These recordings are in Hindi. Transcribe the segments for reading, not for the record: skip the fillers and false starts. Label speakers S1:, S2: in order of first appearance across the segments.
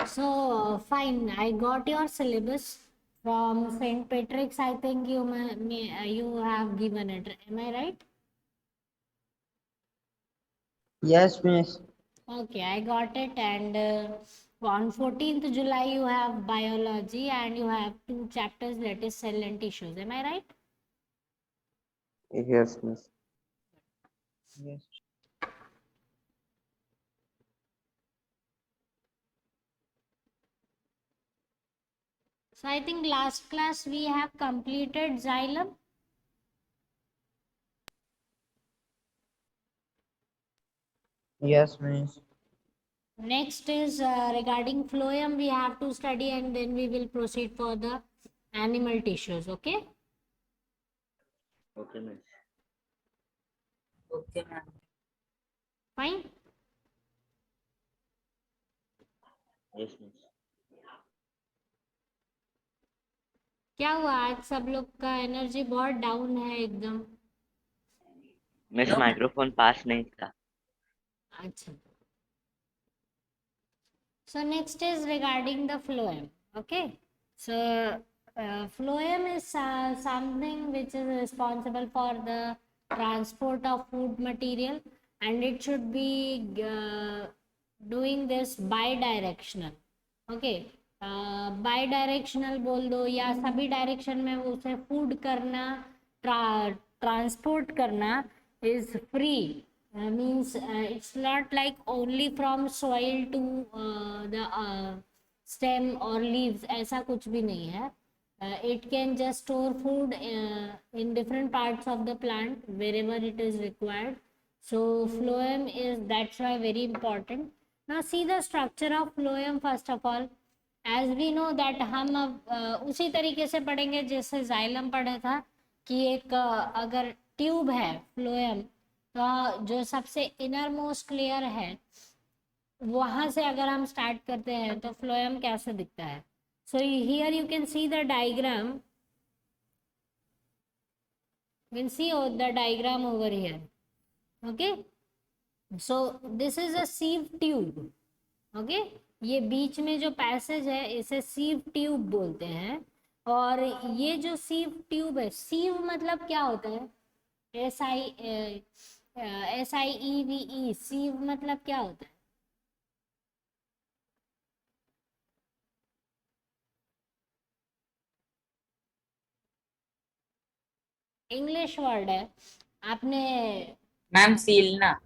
S1: So fine, I got your syllabus from St. Patrick's. I think you have given it. Am I right?
S2: Yes, miss.
S1: Okay, I got it. And on 14th July, you have biology and you have two chapters, that is cell and tissues. Am I right?
S3: Yes, miss.
S2: Yes.
S1: So I think last class we have completed xylem.
S2: Yes, miss.
S1: Next is regarding phloem we have to study, and then we will proceed for the animal tissues. Okay.
S3: Okay, miss.
S2: Okay, ma'am.
S1: Fine.
S3: Yes, miss.
S1: क्या हुआ आज सब लोग का एनर्जी बहुत डाउन है एकदम?
S3: मिस माइक्रोफोन पास नहीं था.
S1: अच्छा. So next is regarding the phloem. Okay. So phloem is something which is responsible for the transport of food material, and it should be doing this bidirectional. Okay. Bidirectional बोल दो या सभी डायरेक्शन में उसे फूड करना, ट्रांसपोर्ट करना is free. Means it's not like only from soil to the stem or leaves, ऐसा कुछ भी नहीं है. It can just store food in different parts of the plant wherever it is required. So phloem is, that's why very important. Now see the structure of phloem first of all. As we know that हम अब उसी तरीके से पढ़ेंगे जैसे जाइलम पढ़ा था कि एक अगर ट्यूब है फ्लोएम, तो जो सबसे इनर मोस्ट लेयर है वहां से अगर हम स्टार्ट करते हैं तो फ्लोएम कैसे दिखता है. So here you can see the diagram, you can see the diagram over here. Okay, so this is a sieve tube. Okay, ये बीच में जो पैसेज है इसे सीव ट्यूब बोलते हैं. और ये जो सीव ट्यूब है, सीव मतलब क्या होता है? SIEVE, सीव मतलब क्या होता है? इंग्लिश वर्ड है. आपने
S2: मैम सीलना.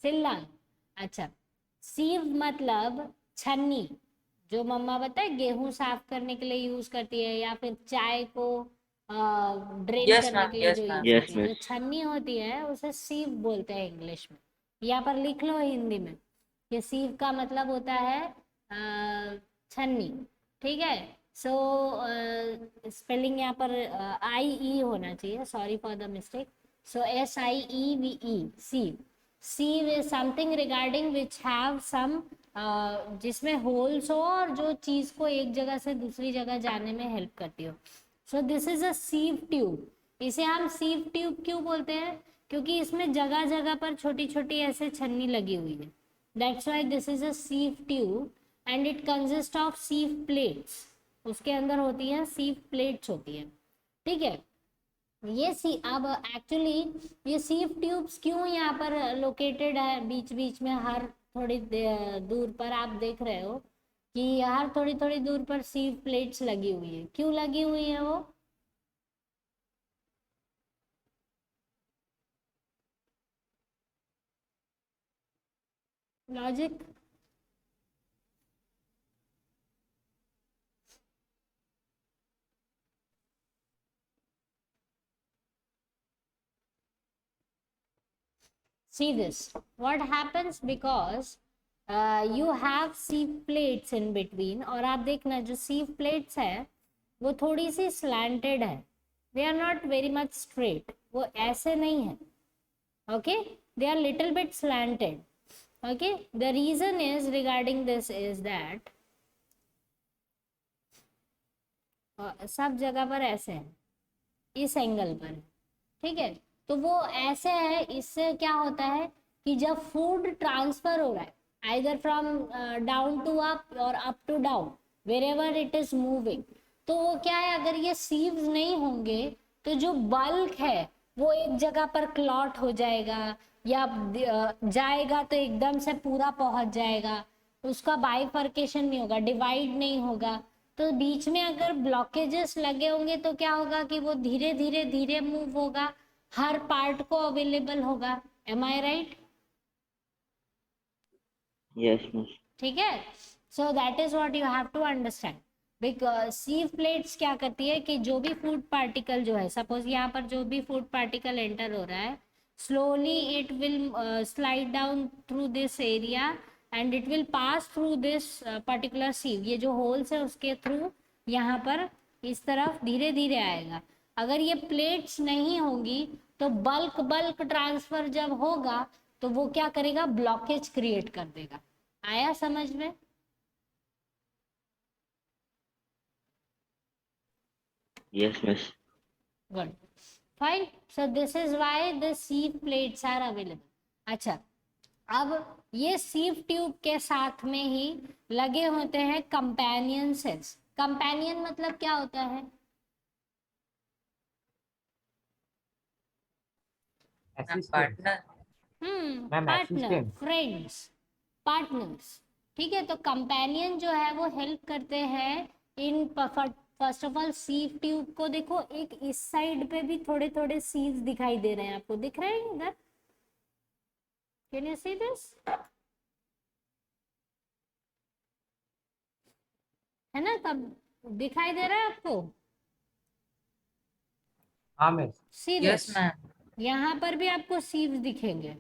S1: सिल्ला. अच्छा, सीव मतलब छन्नी, जो मम्मा बताए गेहूं साफ करने के लिए यूज करती है या फिर चाय को ड्रेन
S2: Yes,
S1: करने
S2: ma'am.
S1: के लिए
S2: Yes,
S1: जो
S2: ma'am.
S1: यूज
S3: Yes,
S1: करती है, जो
S3: miss.
S1: छन्नी होती है उसे सीव बोलते हैं इंग्लिश में. यहाँ पर लिख लो हिंदी में, ये सीव का मतलब होता है छन्नी. ठीक है. सो स्पेलिंग यहाँ पर IE होना चाहिए, sorry for the mistake. So SIEVE, sieve. Sieve is something regarding which have some जिसमें होल्स हो और जो चीज को एक जगह से दूसरी जगह जाने में हेल्प करती हो. सो this is a sieve tube. इसे हम सीव ट्यूब क्यों बोलते हैं? क्योंकि इसमें जगह जगह पर छोटी छोटी ऐसे छन्नी लगी हुई है. That's why this is a sieve tube and it consist of sieve plates. उसके अंदर होती है सीव प्लेट्स होती है. ठीक है. ये अब एक्चुअली ये सीव ट्यूब्स क्यों यहाँ पर लोकेटेड है बीच बीच में, हर थोड़ी दूर पर आप देख रहे हो कि हर थोड़ी थोड़ी दूर पर सीव प्लेट्स लगी हुई है. क्यों लगी हुई है वो? Logic. See this, what happens because you have sieve plates in between. और आप देखना जो sieve plates है वो थोड़ी सी slanted है, they are not very much straight, वो ऐसे नहीं है. Okay, they are little bit slanted. Okay, the reason is regarding this is that सब जगह पर ऐसे है, इस एंगल पर. ठीक है, तो वो ऐसे है. इससे क्या होता है कि जब फूड ट्रांसफर हो रहा है, either from down to up or up to down, wherever it is moving. तो वो क्या है, अगर ये सीव्स नहीं होंगे तो जो बल्क है वो एक जगह पर क्लॉट हो जाएगा, या जाएगा तो एकदम से पूरा पहुंच जाएगा, उसका बाइफर्केशन नहीं होगा, डिवाइड नहीं होगा। तो बीच में अगर ब्लॉकेजेस लगे होंगे तो क्या होगा कि वो धीरे धीरे धीरे मूव होगा, हर पार्ट को अवेलेबल होगा। Am I right?
S3: Yes, miss.
S1: ठीक है, so that is what you have to understand. Because sieve plates क्या करती है कि जो भी फूड पार्टिकल जो है, सपोज यहाँ पर जो भी फूड पार्टिकल एंटर हो रहा है, slowly it will slide down through this area and it will pass through this particular sieve। ये जो होल्स है उसके थ्रू यहाँ पर इस तरफ धीरे धीरे आएगा। अगर ये प्लेट्स नहीं होंगी तो बल्क बल्क ट्रांसफर जब होगा तो वो क्या करेगा, ब्लॉकेज क्रिएट कर देगा। आया समझ में?
S3: Yes, miss.
S1: Good, fine. So this is why the sieve plates are available. अच्छा, अब ये सीव ट्यूब के साथ में ही लगे होते हैं कंपेनियन सेल्स। कंपेनियन मतलब क्या होता है?
S2: पार्टनर।
S1: Partner, friends, partners. ठीक है, तो कंपेनियन जो है वो हेल्प करते हैं in, first of all sieve tube को देखो, एक इस साइड पे भी थोड़े थोड़े सीव्स दिखाई दे रहे हैं, आपको दिख रहे हैं इधर? Can you see this? है ना, तब दिखाई दे रहा है आपको?
S4: हाँ miss.
S1: See
S2: yes
S1: this,
S2: ma'am.
S1: यहाँ पर भी आपको सीव्स दिखेंगे,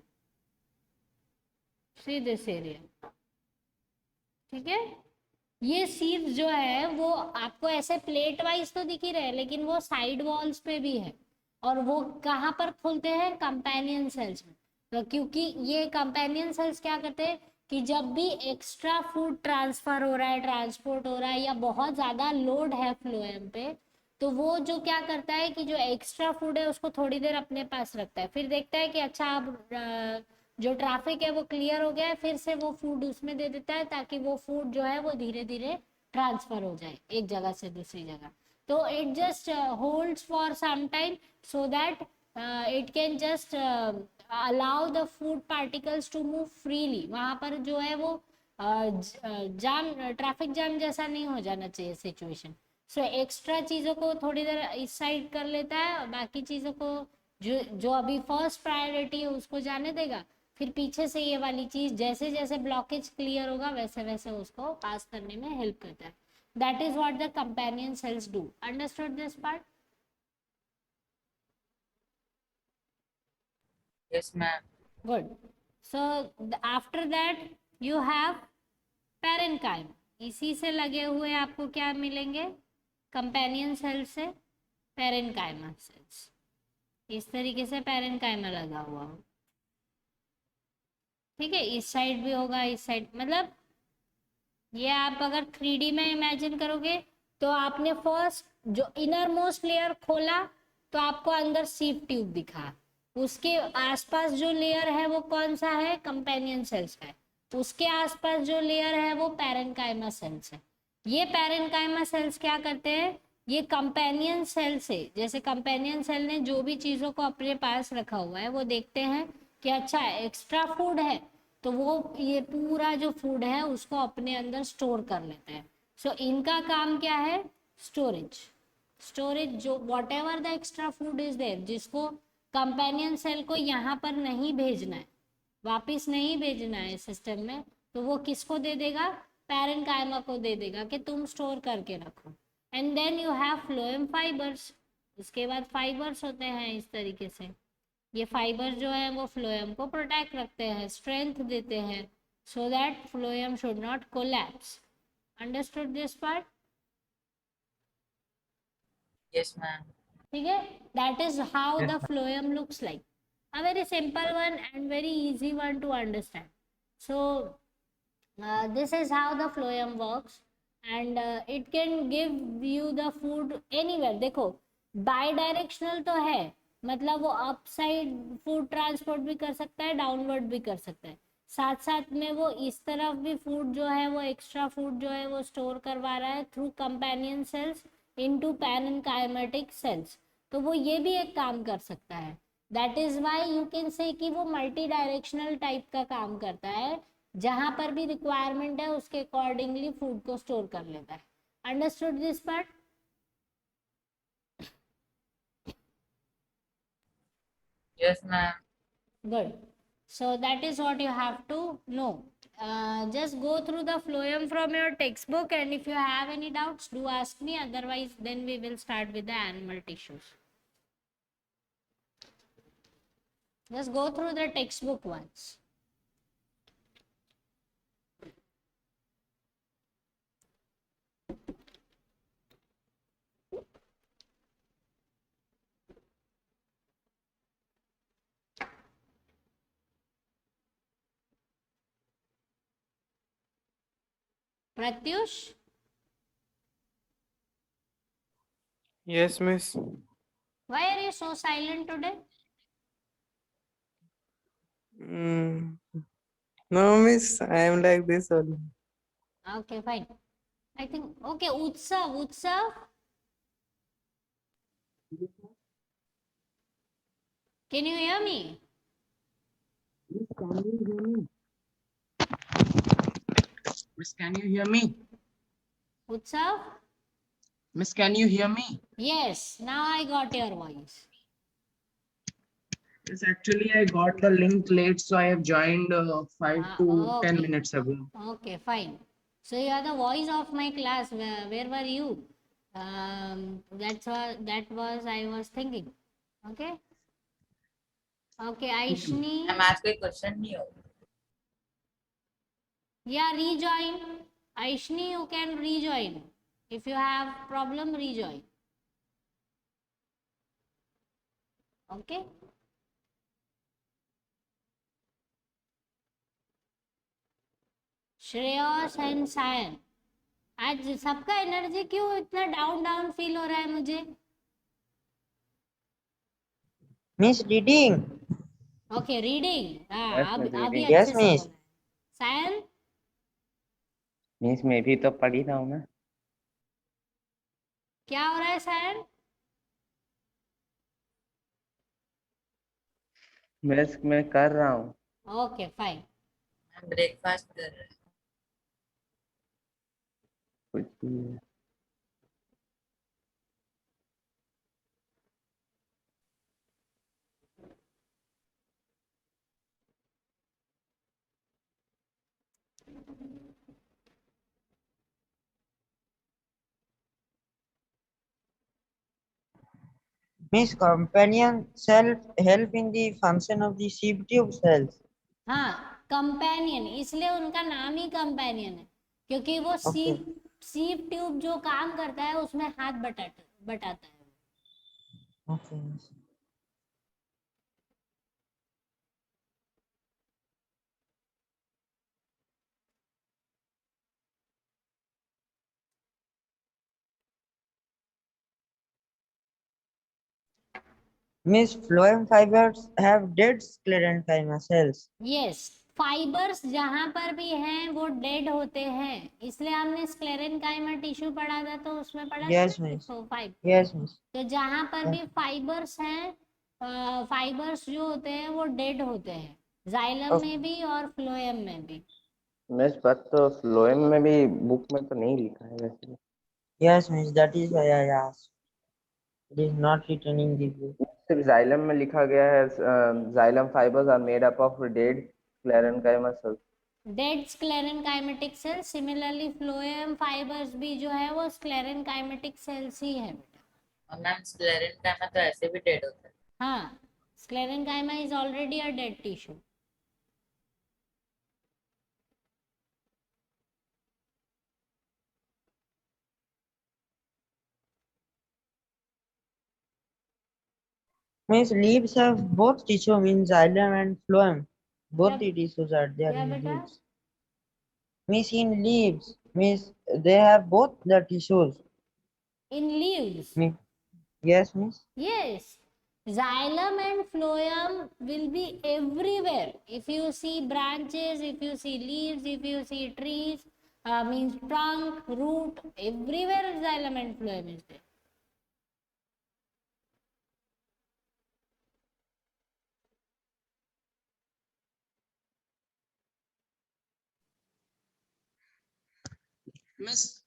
S1: सी दिस एरिया। ठीक है, ये सीव्स जो है वो आपको ऐसे प्लेट वाइज तो दिख ही रहे हैं, लेकिन वो साइड वॉल्स पे भी है। और वो कहाँ पर खुलते हैं? कंपेनियन सेल्स में। तो क्योंकि ये कंपेनियन सेल्स क्या करते हैं कि जब भी एक्स्ट्रा फूड ट्रांसफर हो रहा है, ट्रांसपोर्ट हो रहा है, या बहुत ज़्यादा लोड है फ्लोएम पे, तो वो जो क्या करता है कि जो एक्स्ट्रा फूड है उसको थोड़ी देर अपने पास रखता है, फिर देखता है कि अच्छा अब जो ट्रैफिक है वो क्लियर हो गया है, फिर से वो फूड उसमें दे देता है, ताकि वो फूड जो है वो धीरे धीरे ट्रांसफर हो जाए एक जगह से दूसरी जगह। तो it just holds for some time so that it can just allow the food particles to move freely. वहां पर जो है वो जाम, ट्रैफिक जाम जैसा नहीं हो जाना चाहिए सिचुएशन। सो एक्स्ट्रा चीज़ों को थोड़ी देर इस साइड कर लेता है, और बाकी चीज़ों को जो जो अभी फर्स्ट प्रायोरिटी है उसको जाने देगा, फिर पीछे से ये वाली चीज़ जैसे जैसे ब्लॉकेज क्लियर होगा वैसे वैसे उसको पास करने में हेल्प करता है। That is what the companion cells do. Understood this part?
S2: Yes ma'am.
S1: Good. So after that you have parenchyma. इसी से लगे हुए आपको क्या मिलेंगे? कंपेनियन सेल से पैरेन्काइमा सेल्स। इस तरीके से पैरेन्काइमा लगा हुआ हो। ठीक है, इस साइड भी होगा, इस साइड, मतलब ये आप अगर 3D में इमेजिन करोगे तो आपने फर्स्ट जो इनर मोस्ट लेयर खोला तो आपको अंदर सीव ट्यूब दिखा, उसके आसपास जो लेयर है वो कौन सा है? कंपेनियन सेल्स का है। उसके आसपास जो लेयर है वो पैरेन्काइमा सेल्स है। ये पैरेन्काइमा सेल्स क्या करते हैं? ये कंपेनियन सेल से, जैसे कंपेनियन सेल ने जो भी चीज़ों को अपने पास रखा हुआ है वो देखते हैं कि अच्छा एक्स्ट्रा फूड है, तो वो ये पूरा जो फूड है उसको अपने अंदर स्टोर कर लेते हैं। सो इनका काम क्या है? स्टोरेज। स्टोरेज, जो whatever the extra food is there, जिसको कंपेनियन सेल को यहाँ पर नहीं भेजना है, वापिस नहीं भेजना है सिस्टम में, तो वो किसको दे देगा? पैरेन्काइमा को दे देगा कि तुम स्टोर करके रखो। And then you have phloem fibres. उसके बाद फाइबर्स होते हैं इस तरीके से। ये फाइबर जो है वो फ्लोएम को प्रोटेक्ट रखते हैं, स्ट्रेंथ देते हैं, so that phloem should not collapse. Understood this part?
S2: Yes ma'am.
S1: ठीक है, that is how
S4: Yes,
S1: the phloem looks like. A very simple one and very easy one two understand. So this is how the phloem works and it can give you the food anywhere। देखो बाई डायरेक्शनल तो है, मतलब वो अप साइड फूड ट्रांसपोर्ट भी कर सकता है, डाउनवर्ड भी कर सकता है, साथ साथ में वो इस तरफ भी फूड जो है वो एक्स्ट्रा फूड जो है वो स्टोर करवा रहा है through companion cells into parenchymatic cells. तो वो ये भी एक काम कर सकता है। That is why you can say कि वो मल्टी डायरेक्शनल टाइप का काम करता है, जहां पर भी रिक्वायरमेंट है उसके अकॉर्डिंगली फूड को स्टोर कर लेता है। Understood this part?
S2: Yes, ma'am.
S1: Good. So that is what you have to know. Just go through the phloem from your textbook, and if you have any doubts, do ask me. Otherwise, then we will start with the animal tissues. Just go through the textbook once. Pratyush,
S4: Yes, miss.
S1: why are you so silent today?
S4: Mm, no, miss. I am like this only.
S1: Okay, fine. I think, okay, Utsav, can you hear me?
S5: Miss, can you hear me?
S1: Utsav?
S5: Miss, can you hear me?
S1: Yes, now I got your voice.
S5: Yes, actually, I got the link late, so I have joined 5 to 10
S1: Okay.
S5: minutes ago.
S1: Okay, fine. So you are the voice of my class. Where were you? That was I was thinking. Okay. Okay, Aishni.
S2: Ma'am आज कोई क्वेश्चन नहीं होगा।
S1: Yeah, rejoin. Aishni, you can rejoin. If you have problem, rejoin. Okay. Shreyas and Sayan, आज सबका एनर्जी क्यों इतना डाउन डाउन फील हो रहा है मुझे?
S6: Miss reading.
S1: Okay, reading. हाँ,
S3: Yes,
S1: अब
S3: miss,
S1: अभी
S3: reading.
S6: Yes,
S1: अच्छे से
S6: miss.
S1: बोला है। सायन,
S3: मीन्स मैं भी तो पढ़ ही रहा हूँ ना।
S1: क्या हो रहा है सायन?
S3: मैं कर रहा हूँ।
S1: Okay, fine.
S2: मैम ब्रेकफास्ट कर रहे हैं।
S3: कुछ भी।
S6: Miss companion self help in the function of the sieve tube cells.
S1: हाँ, कंपेनियन, इसलिए उनका नाम ही कंपेनियन है, क्योंकि वो
S6: Okay.
S1: सीप ट्यूब जो काम करता है उसमें हाथ बटाता है।
S6: Okay. Miss. Miss phloem fibers have dead sclerenchyma cells.
S1: Yes, fibres जहां पर भी हैं वो डेड होते हैं, इसलिए हमने स्क्लेरेनकाइमा टिश्यू पढ़ा था, तो उसमें पढ़ा था
S6: Yes,
S1: ना
S6: miss.
S1: 105।
S6: Yes, miss.
S1: तो जहां पर भी फाइबर्स हैं, फाइबर्स जो होते हैं वो डेड होते हैं, जाइलम
S6: Okay.
S1: में भी और फ्लोएम में भी।
S3: मिस बात तो फ्लोएम में भी बुक में तो नहीं लिखा है वैसे।
S6: Yes, miss. That is why I asked. It is not written in the book.
S3: सिर्फ जाइलम में लिखा गया है xylem fibres are made up of dead sclerenchyma cells.
S1: Dead sclerenchymatic cell, similarly phloem fibres भी जो है वो स्क्लेरेनकाइमेटिक सेल्स ही है बेटा।
S2: और मैम स्क्लेरेन का तो ऐसे भी डेड होता है।
S1: हाँ, sclerenchyma is already a dead tissue.
S6: Miss leaves have both tissue means xylem and phloem. Both
S1: क्या
S6: the tissues are there
S1: क्या
S6: in
S1: बेटा?
S6: leaves. Miss in leaves, miss they have both the tissues.
S1: In leaves,
S6: Miss, yes, miss.
S1: yes, Xylem and phloem will be everywhere. If you see branches, if you see leaves, if you see trees, means trunk, root, everywhere xylem and phloem is there.
S5: Miss,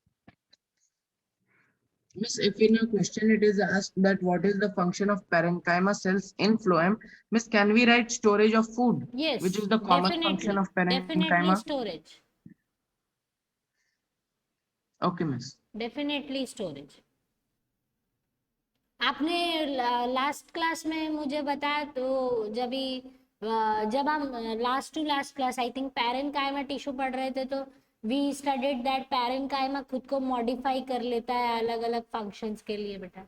S5: if in a question it is asked that what is the function of parenchyma cells in phloem, Miss, can we write storage of food,
S1: Yes,
S5: which is the common function of
S1: definitely
S5: parenchyma?
S1: storage.
S5: Okay, Miss.
S1: Definitely storage. आपने लास्ट क्लास में मुझे बताया तो जब हम last to last class I think parenchyma tissue पढ़ रहे थे तो वी स्टडीड दैट पैरेन्काइमा खुद को मॉडिफाई कर लेता है अलग अलग फंक्शंस के लिए बेटा.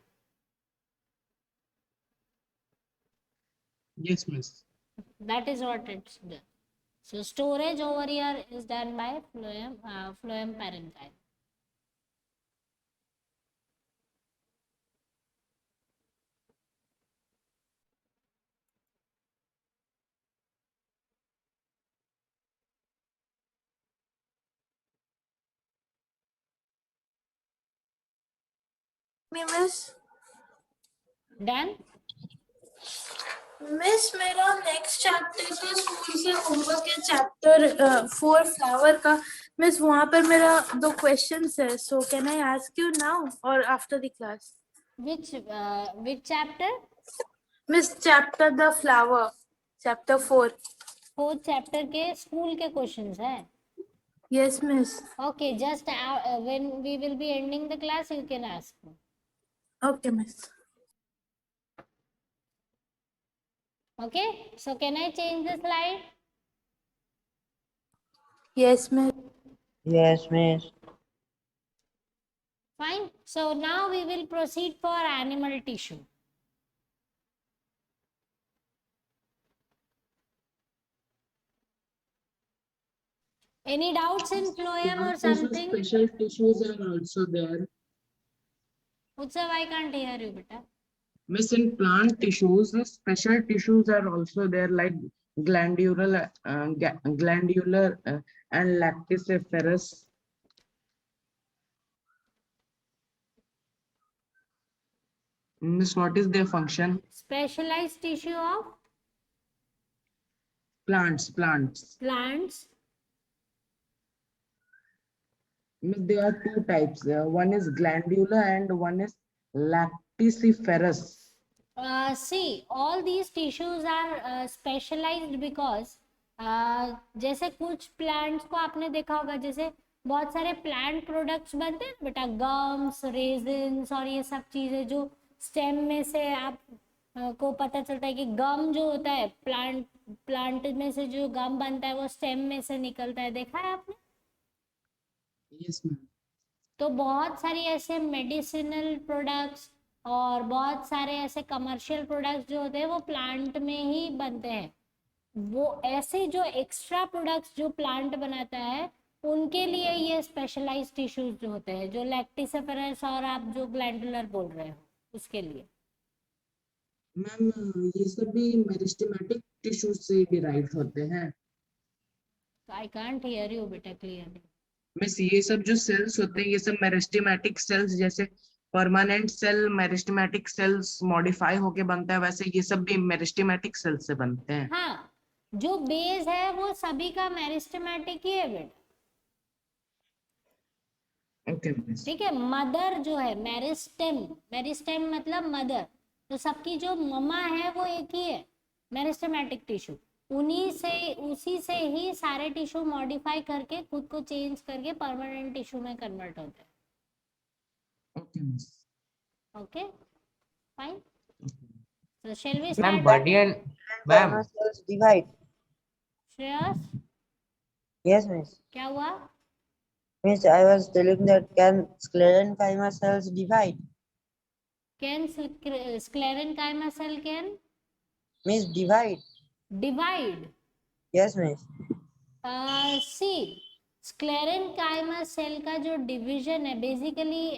S5: Yes, Miss.
S1: That is what it's done. So storage over here is done by phloem parenchyma.
S7: Miss
S1: Done?
S7: Miss मेरा नेक्स्ट चैप्टर का स्कूल से होमवर्क है चैप्टर 4 फ्लावर का. मिस वहाँ पर मेरा 2 क्वेश्चंस है. So can I ask you now और after the class?
S1: Which chapter?
S7: Miss chapter the flower chapter 4.
S1: 4th chapter के स्कूल के क्वेश्चंस है.
S7: Yes miss.
S1: Okay, just when we will be ending the class, you can ask me.
S7: Okay miss.
S1: Okay, so can I change the slide?
S7: Yes miss.
S6: Yes, Miss.
S1: Fine. So now we will proceed for animal tissue. Any doubts in phloem or something?
S5: Special tissues are also there.
S1: Utsav, I can't hear you, beta.
S5: Miss, in plant tissues, special tissues are also there, like glandular and lactiferous. Miss, what is their function?
S1: Specialized tissue of
S5: Plants.
S1: plants.
S5: Miss, there are 2 types. One is glandular and one is lactiferous.
S1: See, all these tissues are specialized because जैसे कुछ प्लांट्स को आपने देखा होगा, जैसे बहुत सारे प्लांट प्रोडक्ट्स बनते हैं बेटा, गम्स, रेजिन्स और ये सब चीजें जो स्टेम में से आप को पता चलता है कि गम जो होता है प्लांट में से जो गम बनता है वो स्टेम में से निकलता है. देखा है आपने?
S5: Yes, ma'am.
S1: तो बहुत सारी ऐसे मेडिसिनल प्रोडक्ट्स और बहुत सारे ऐसे कमर्शियल प्रोडक्ट्स जो होते हैं वो प्लांट में ही बनते हैं. वो ऐसे जो एक्स्ट्रा प्रोडक्ट्स जो प्लांट बनाता है उनके लिए ये स्पेशलाइज्ड टिश्यूज जो होते हैं, जो लैक्टिसिफेरस और आप जो ग्लैंडुलर बोल रहे हो उसके लिए.
S5: मैम, ये सब भी मेरिस्टेमेटिक टिश्यूज से डिराइव होते हैं.
S1: आई कांट हियर यू बेटा क्लियरली.
S5: मिस, ये सब जो सेल्स होते हैं ये सब मेरिस्टेमेटिक सेल्स, जैसे permanent cell meristematic cells modify होके बनता है, वैसे ये सब भी मेरिस्टेमेटिक सेल से बनते हैं.
S1: हाँ, जो बेस है वो सभी का मेरिस्टेमेटिक ही है बेटा.
S5: Okay miss.
S1: ठीक है. मदर जो है मेरिस्टेम मतलब मदर, तो सबकी जो मम्मा है वो एक ही है, मेरिस्टेमेटिक टिश्यू. उसी से ही सारे टिश्यू मॉडिफाई करके खुद को चेंज करके परमानेंट टिश्यू में कन्वर्ट होते हैं.
S5: Okay miss.
S1: Okay fine. So shall we
S3: Ma'am,
S1: start?
S3: body and ma'am,
S6: Parenchyma cells divide.
S1: Shreyas,
S6: Yes, Miss.
S1: क्या हुआ?
S6: Miss, I was telling that can sclerenchyma cells divide?
S1: Can sclerenchyma cell can
S6: Miss, divide.
S1: divide?
S6: Yes, Miss.
S1: See, sclerenchyma cell का जो डिवीजन है बेसिकली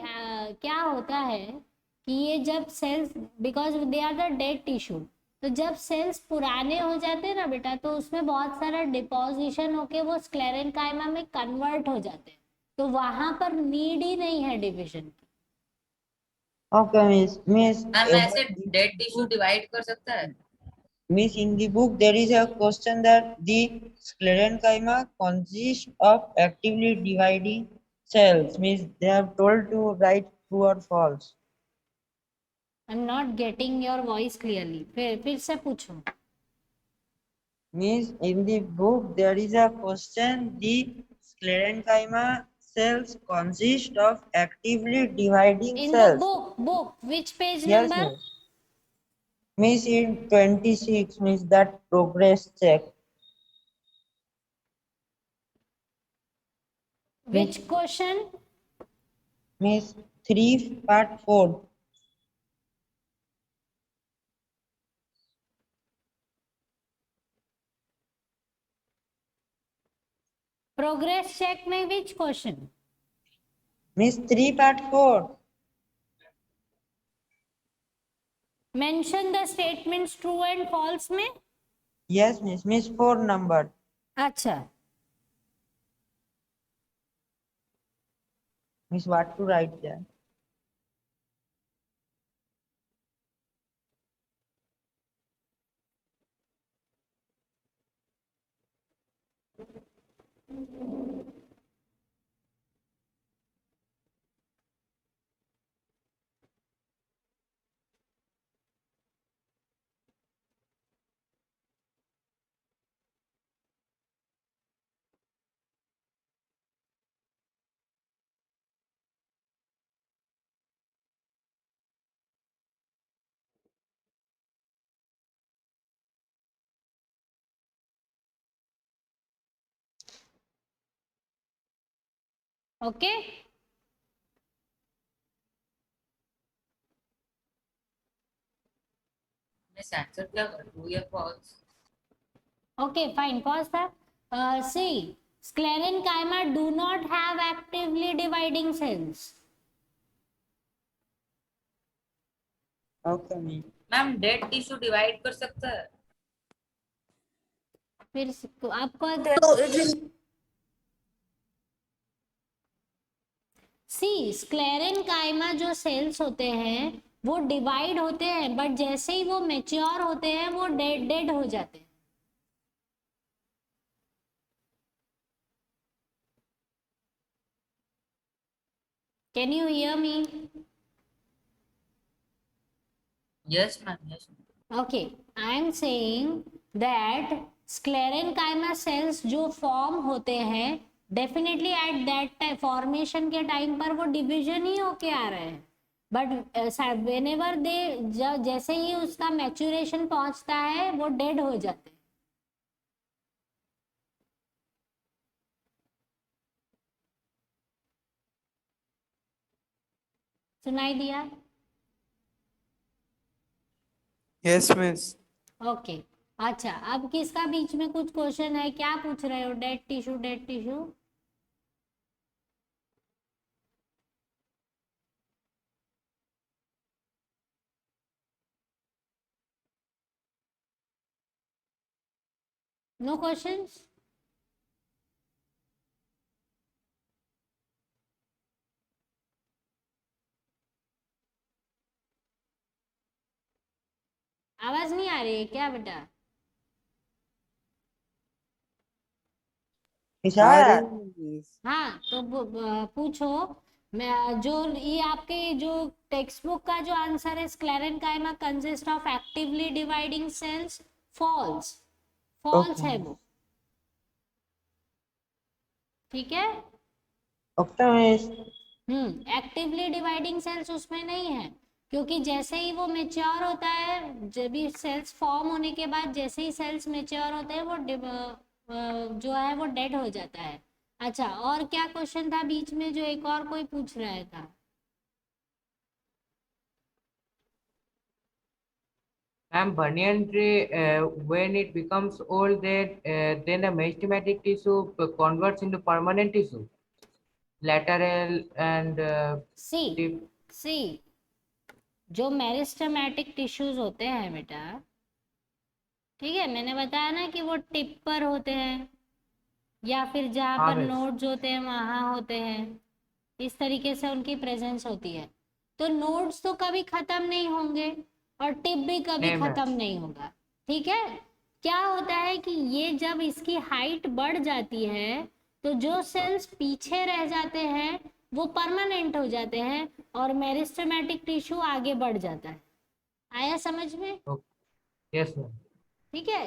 S1: क्या होता है कि ये जब cells, because they are the dead tissue, तो जब सेल्स पुराने हो जाते हैं ना बेटा, तो उसमें बहुत सारा डिपोजिशन होके वो स्क्लेरेनकाइमा में कन्वर्ट हो जाते हैं, तो वहां पर नीड ही नहीं है डिविजन की।
S6: Okay, Miss.
S2: मैम ऐसे डेड टिश्यू डिवाइड कर सकता है?
S6: Miss, in the book there is a question that the sclerenchyma consists of actively dividing cells. Miss, they have told to write true or false.
S1: I am not getting your voice clearly, फिर से पूछो।
S6: Miss, in the book there is a question, the sclerenchyma cells consist of actively dividing
S1: in the
S6: cells.
S1: Book which page
S6: Yes,
S1: number?
S6: Miss. Miss, in 26, Miss, that progress check.
S1: Which question?
S6: Miss, 3 part 4.
S1: Progress check में which question?
S6: Miss, 3 part 4.
S1: Mention the statements true and false में।
S6: Yes, Miss. Miss, 4 number.
S1: अच्छा,
S6: Miss, what to write there?
S1: Okay.
S2: Miss answer क्या कर, ट्रू या false?
S1: Okay, fine. Pause that. See, sclerenchyma do not have actively dividing cells.
S6: Okay, Miss.
S2: Ma'am dead tissue divide कर सकता है?
S1: फिर आपको सी स्क्लेरेनकाइमा जो सेल्स होते हैं वो डिवाइड होते हैं, बट जैसे ही वो मेच्योर होते हैं वो डेड हो जाते हैं। Can you hear me?
S2: Yes ma'am, yes.
S1: Okay, I am saying that sclerenchyma cells जो फॉर्म होते हैं, डेफिनेटली एट दैट फॉर्मेशन के टाइम पर वो डिवीजन ही होके आ रहे हैं, बट व्हेनेवर दे जैसे ही उसका मैच्योरेशन पहुंचता है वो डेड हो जाते हैं। सुनाई दिया?
S4: Yes, Miss.
S1: ओके अच्छा, अब किसका बीच में कुछ क्वेश्चन है? क्या पूछ रहे हो? Dead tissue, dead tissue. No questions? आवाज नहीं आ रही है क्या बेटा?
S6: Miss,
S4: आ
S6: ah,
S4: रही है, Miss.
S1: हाँ तो पूछो। मैं जो ये आपके जो टेक्स्ट बुक का जो आंसर है, sclerenchyma consist of actively dividing cells, falls, falls
S6: Okay.
S1: है वो, ठीक है।
S6: Okay, Miss.
S1: Actively dividing cells उसमें नहीं है, क्योंकि जैसे ही वो मेच्योर होता है, जब भी सेल्स फॉर्म होने के बाद जैसे ही सेल्स मेच्योर होते हैं वो जो है वो डेड हो जाता है। अच्छा, और क्या क्वेश्चन था बीच में जो एक और कोई पूछ रहा था?
S8: And banyan tree, when it becomes old, then the meristematic tissue converts into permanent tissue, lateral and
S1: C
S8: deep.
S1: सी जो मेरिस्टेमेटिक टिश्यूज होते हैं बेटा, ठीक है, मैंने बताया ना कि वो टिप पर होते हैं या फिर जहाँ
S8: हाँ
S1: पर
S8: मिस।
S1: नोड्स होते हैं वहाँ होते हैं, इस तरीके से उनकी प्रेजेंस होती है। तो नोड्स तो कभी खत्म नहीं होंगे और टिप भी कभी
S8: नहीं मैम।
S1: खत्म नहीं होगा, ठीक है। क्या होता है कि ये जब इसकी हाइट बढ़ जाती है तो जो सेल्स पीछे रह जाते हैं वो परमानेंट हो जाते हैं और मेरिस्टेमेटिक टिश्यू आगे बढ़ जाता है। आया समझ में?
S8: Yes ma'am.
S1: ठीक है।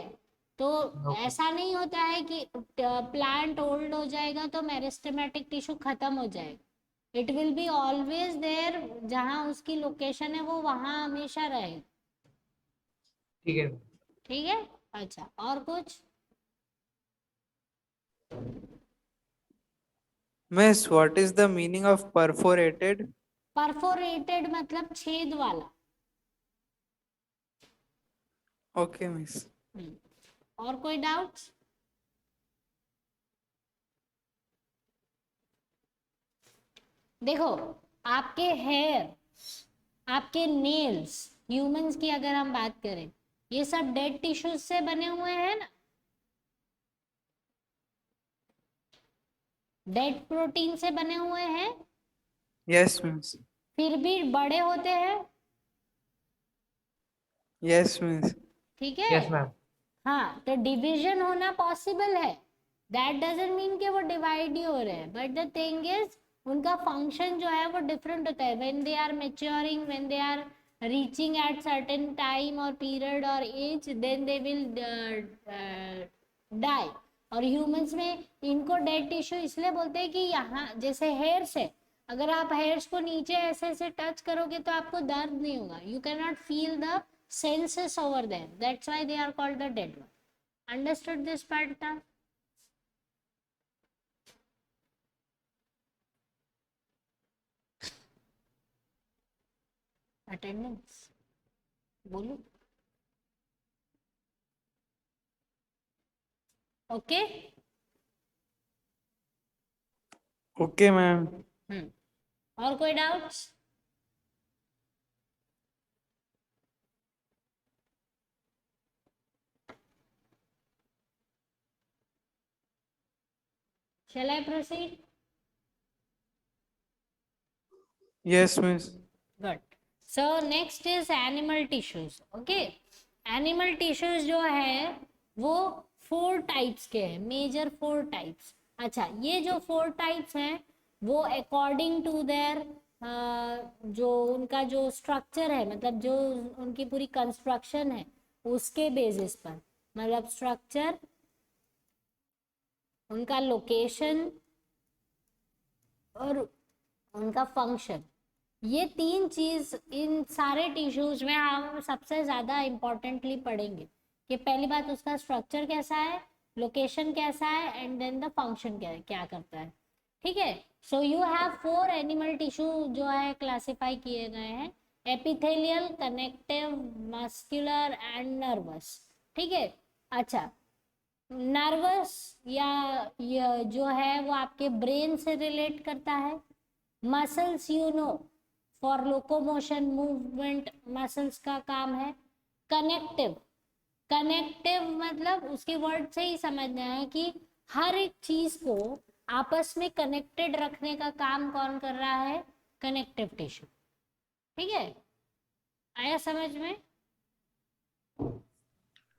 S1: तो
S8: ओके।
S1: ऐसा नहीं होता है कि प्लांट ओल्ड हो जाएगा तो मेरिस्टेमेटिक टिश्यू खत्म हो जाएगा। It will be always there, जहाँ उसकी लोकेशन है वो वहाँ हमेशा रहेगा।
S8: ठीक है।
S1: ठीक है। अच्छा, और कुछ?
S4: Miss, what is the meaning of perforated?
S1: Perforated मतलब छेद वाला।
S4: Okay, miss.
S1: और कोई डाउट्स? देखो, आपके हेयर, आपके नेल्स, ह्यूमंस की अगर हम बात करें, ये सब डेड टिश्यूज से बने हुए हैं ना, डेड प्रोटीन से बने हुए हैं,
S4: Yes, miss.
S1: फिर भी बड़े होते हैं,
S4: Yes, miss.
S1: ठीक है।
S8: Yes ma'am.
S1: हाँ, तो डिवीजन होना पॉसिबल है, दैट डजंट मीन कि वो डिवाइड ही हो रहे हैं, बट द थिंग इज उनका फंक्शन जो है वो डिफरेंट होता है। When they are maturing, when they are reaching at certain time और पीरियड और age, then they will die. और ह्यूमंस में इनको डेड टिश्यू इसलिए बोलते हैं कि यहाँ जैसे हेयर्स है, अगर आप हेयर्स को नीचे ऐसे ऐसे टच करोगे तो आपको दर्द नहीं होगा, you can not feel the senses over there, that's why they are called the dead one. Understood this part now? Attendance बोलो। ओके।
S4: Okay, ma'am.
S1: और कोई doubts? Shall I proceed?
S4: Yes, miss.
S1: Good. So next is animal tissues. Okay. Animal tissues जो है वो 4 टाइप्स के हैं, मेजर 4 टाइप्स। अच्छा, ये जो 4 टाइप्स हैं वो अकॉर्डिंग टू देयर जो उनका जो स्ट्रक्चर है, मतलब जो उनकी पूरी कंस्ट्रक्शन है उसके बेसिस पर, मतलब स्ट्रक्चर, उनका लोकेशन और उनका फंक्शन, ये 3 चीज इन सारे टिश्यूज में हम सबसे ज्यादा इम्पोर्टेंटली पढ़ेंगे कि पहली बात उसका स्ट्रक्चर कैसा है, लोकेशन कैसा है, एंड देन द फंक्शन क्या करता है। ठीक है। So you have 4 animal tissue जो है क्लासिफाई किए गए हैं, epithelial, connective, muscular and nervous. ठीक है। अच्छा, नर्वस या जो है वो आपके ब्रेन से रिलेट करता है। Muscles you know, for locomotion movement muscles का काम है। कनेक्टिव, कनेक्टिव मतलब उसके वर्ड से ही समझना है कि हर एक चीज को आपस में कनेक्टेड रखने का काम कौन कर रहा है, कनेक्टिव टिश्यू। ठीक है, आया समझ में?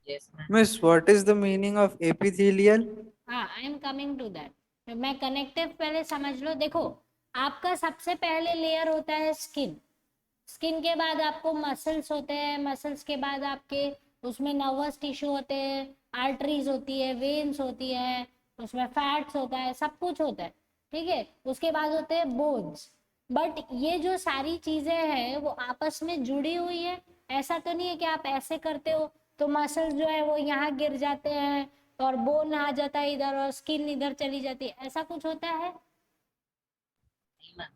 S2: Yes, ma'am.
S4: Miss, what is the meaning of epithelial?
S1: हाँ, I am coming to that. मैं कनेक्टिव पहले समझ लो। देखो, आपका सबसे पहले लेयर होता है स्किन, स्किन के बाद आपको मसल्स होते हैं, मसल्स के बाद आपके उसमें नर्वस टिश्यू होते हैं, आर्टरीज होती है, वेन्स होती है, उसमें फैट्स होता है, सब कुछ होता है। ठीक है। उसके बाद होते हैं बोन्स। बट ये जो सारी चीजें हैं वो आपस में जुड़ी हुई है। ऐसा तो नहीं है कि आप ऐसे करते हो तो मसल्स जो है वो यहाँ गिर जाते हैं और बोन आ जाता है इधर और स्किन इधर चली जाती है, ऐसा कुछ होता है?
S2: नहीं, ma'am.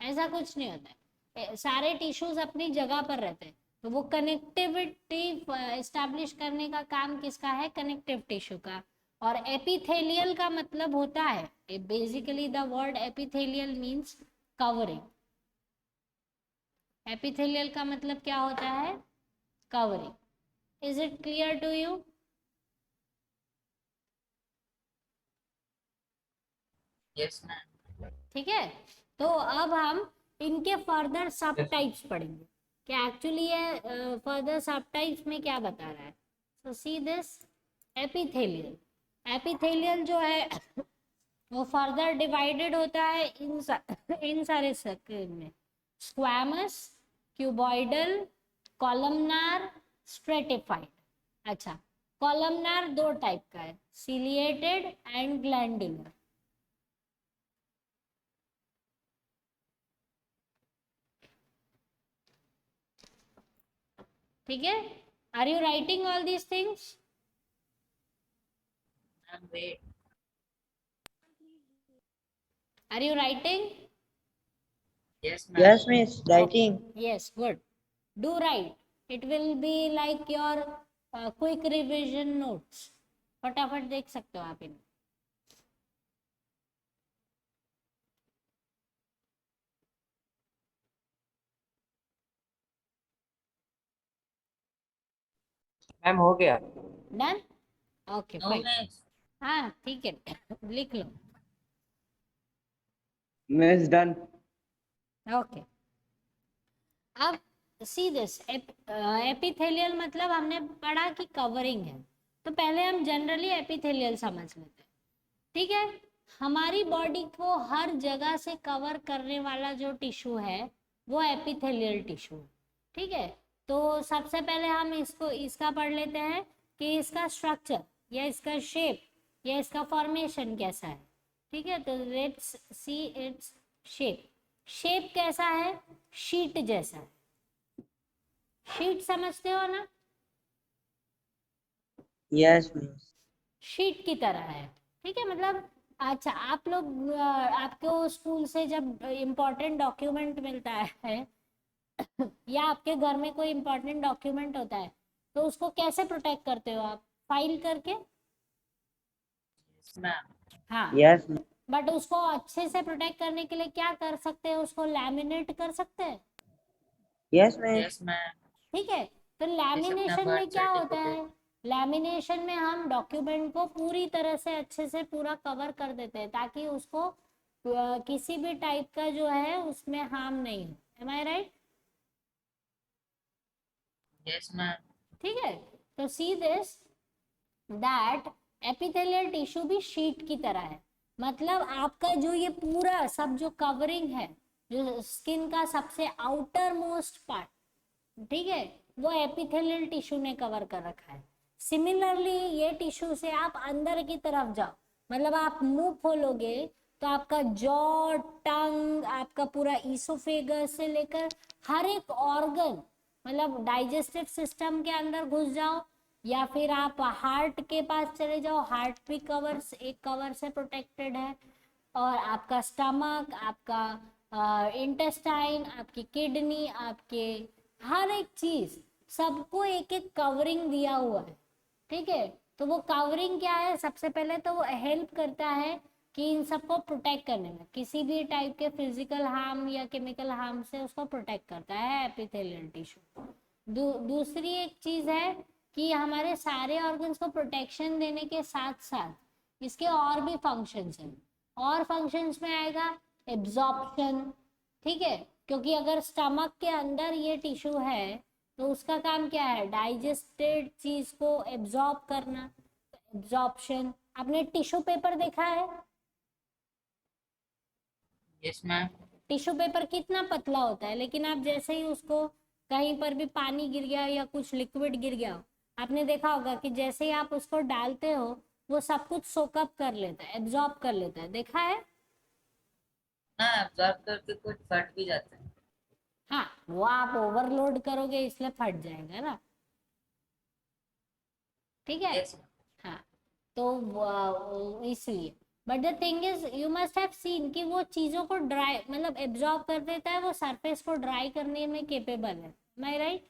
S1: ऐसा कुछ नहीं होता है। सारे टिश्यूज अपनी जगह पर रहते हैं, तो वो कनेक्टिविटी एस्टैब्लिश करने का काम किसका है, कनेक्टिव टिश्यू का। और एपिथेलियल का मतलब होता है, basically the word epithelial means covering. Epithelial का मतलब क्या होता है? Covering. Is it clear to you?
S2: Yes, ma'am.
S1: ठीक है, तो अब हम इनके फर्दर सब टाइप्स पढ़ेंगे कि एक्चुअली ये फर्दर सब टाइप्स में क्या बता रहा है। So see this epithelial. Epithelial जो है वो फर्दर डिवाइडेड होता है इन सारे सर्कल में, स्क्वैमस, क्यूबॉइडल, कॉलमनार, स्ट्रेटिफाइड। अच्छा, कॉलमनार दो टाइप का है, सिलिएटेड एंड ग्लैंडुलर। ठीक है, are you writing all these things?
S2: Ma'am, wait.
S1: Are you writing?
S2: Yes, ma'am.
S6: Yes, miss. Writing.
S1: Yes, good. Do write. It will be like your quick revision notes. फटाफट देख सकते हो आप इन्हें।
S8: मैम हो गया।
S1: Done? Okay
S2: No,
S1: fine.
S2: miss.
S1: हाँ ठीक है, लिख लो।
S3: Miss done.
S1: ओके, अब सी दिस एपिथेलियल मतलब हमने पढ़ा कि कवरिंग है, तो पहले हम जनरली एपिथेलियल समझ लेते हैं। ठीक है, हमारी बॉडी को हर जगह से कवर करने वाला जो टिश्यू है वो एपिथेलियल टिश्यू है। ठीक है, तो सबसे पहले हम इसका पढ़ लेते हैं कि इसका स्ट्रक्चर या इसका शेप या इसका फॉर्मेशन कैसा है। ठीक है, तो let's see its shape. Shape कैसा है? शीट जैसा है। शीट समझते हो ना?
S6: Yes, miss.
S1: शीट की तरह है। ठीक है, मतलब अच्छा, आप लोग आपको स्कूल से जब इम्पोर्टेंट डॉक्यूमेंट मिलता है या आपके घर में कोई इम्पोर्टेंट डॉक्यूमेंट होता है तो उसको कैसे प्रोटेक्ट करते हो आप? फाइल करके?
S2: Yes, ma'am.
S1: हाँ,
S6: Yes, miss.
S1: बट उसको अच्छे से प्रोटेक्ट करने के लिए क्या कर सकते हैं? उसको लैमिनेट कर सकते हैं।
S6: Yes, miss.
S2: Yes, ma'am.
S1: ठीक है, तो
S2: जैसे अपना
S1: लैमिनेशन में
S2: birth
S1: क्या होता है?
S2: certificate.
S1: लैमिनेशन में हम डॉक्यूमेंट को पूरी तरह से अच्छे से पूरा कवर कर देते हैं ताकि उसको किसी भी टाइप का जो है उसमें हार्म नहीं हो। M I right?
S2: Yes, ma'am.
S1: ठीक है, तो सी दिस दैट एपिथेलियल टिश्यू भी शीट की तरह है। मतलब आपका जो ये पूरा सब जो कवरिंग है, जो स्किन का सबसे आउटर मोस्ट पार्ट, ठीक है, वो एपिथेलियल टिश्यू ने कवर कर रखा है। सिमिलरली ये टिश्यू से आप अंदर की तरफ जाओ, मतलब आप मुंह खोलोगे तो आपका जॉ, टंग, आपका पूरा ईसोफेगस से लेकर हर एक ऑर्गन, मतलब डाइजेस्टिव सिस्टम के अंदर घुस जाओ या फिर आप हार्ट के पास चले जाओ, हार्ट भी एक कवर से प्रोटेक्टेड है। और आपका स्टमक, आपका इंटेस्टाइन, आपकी किडनी, आपके हर एक चीज, सबको एक एक कवरिंग दिया हुआ है। ठीक है, तो वो कवरिंग क्या है? सबसे पहले तो वो हेल्प करता है कि इन सबको प्रोटेक्ट करने में, किसी भी टाइप के फिजिकल हार्म या केमिकल हार्म से उसको प्रोटेक्ट करता है एपिथेलियल टिश्यू। दूसरी एक चीज है कि हमारे सारे ऑर्गन्स को प्रोटेक्शन देने के साथ साथ इसके और भी फंक्शंस हैं। और फंक्शंस में आएगा एब्जॉर्प्शन। ठीक है, क्योंकि अगर स्टमक के अंदर ये टिश्यू है तो उसका काम क्या है? डाइजेस्टेड चीज को एब्जॉर्ब करना, एब्जॉर्प्शन। आपने टिश्यू पेपर देखा है?
S2: Yes, ma'am.
S1: टिश्यू पेपर कितना पतला होता है, लेकिन आप जैसे ही उसको कहीं पर भी पानी गिर गया या कुछ लिक्विड गिर गया, आपने देखा होगा कि जैसे ही आप उसको डालते हो वो सब कुछ सोकअप कर लेता है, एब्जॉर्ब कर लेता है। देखा है?
S2: हाँ, absorb करके कुछ फट भी जाता है.
S1: हाँ, वो आप ओवरलोड करोगे इसलिए फट जाएगा ना। ठीक है,
S2: Yes, ma'am.
S1: हाँ, तो इसलिए but the thing is you must have seen कि वो चीजों को ड्राई, मतलब एब्जॉर्ब कर देता है, वो सरफेस को ड्राई करने में केपेबल है। Am I right?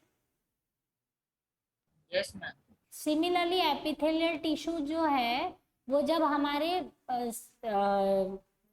S2: Yes, ma'am.
S1: Similarly epithelial tissue जो है वो जब हमारे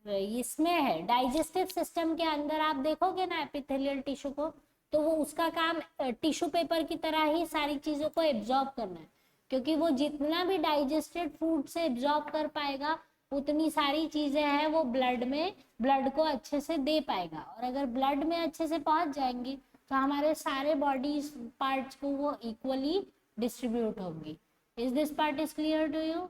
S1: इसमें है डाइजेस्टिव सिस्टम के अंदर, आप देखोगे ना एपिथेलियल टिश्यू को, तो वो उसका काम टिश्यू पेपर की तरह ही सारी चीजों को एब्जॉर्ब करना है, क्योंकि वो जितना भी डाइजेस्टेड फूड से एब्जॉर्ब कर पाएगा उतनी सारी चीजें हैं वो ब्लड को अच्छे से दे पाएगा, और अगर ब्लड में अच्छे से पहुंच जाएंगी तो हमारे सारे बॉडी पार्ट्स को वो इक्वली डिस्ट्रीब्यूट होंगी। Is this part is clear to you?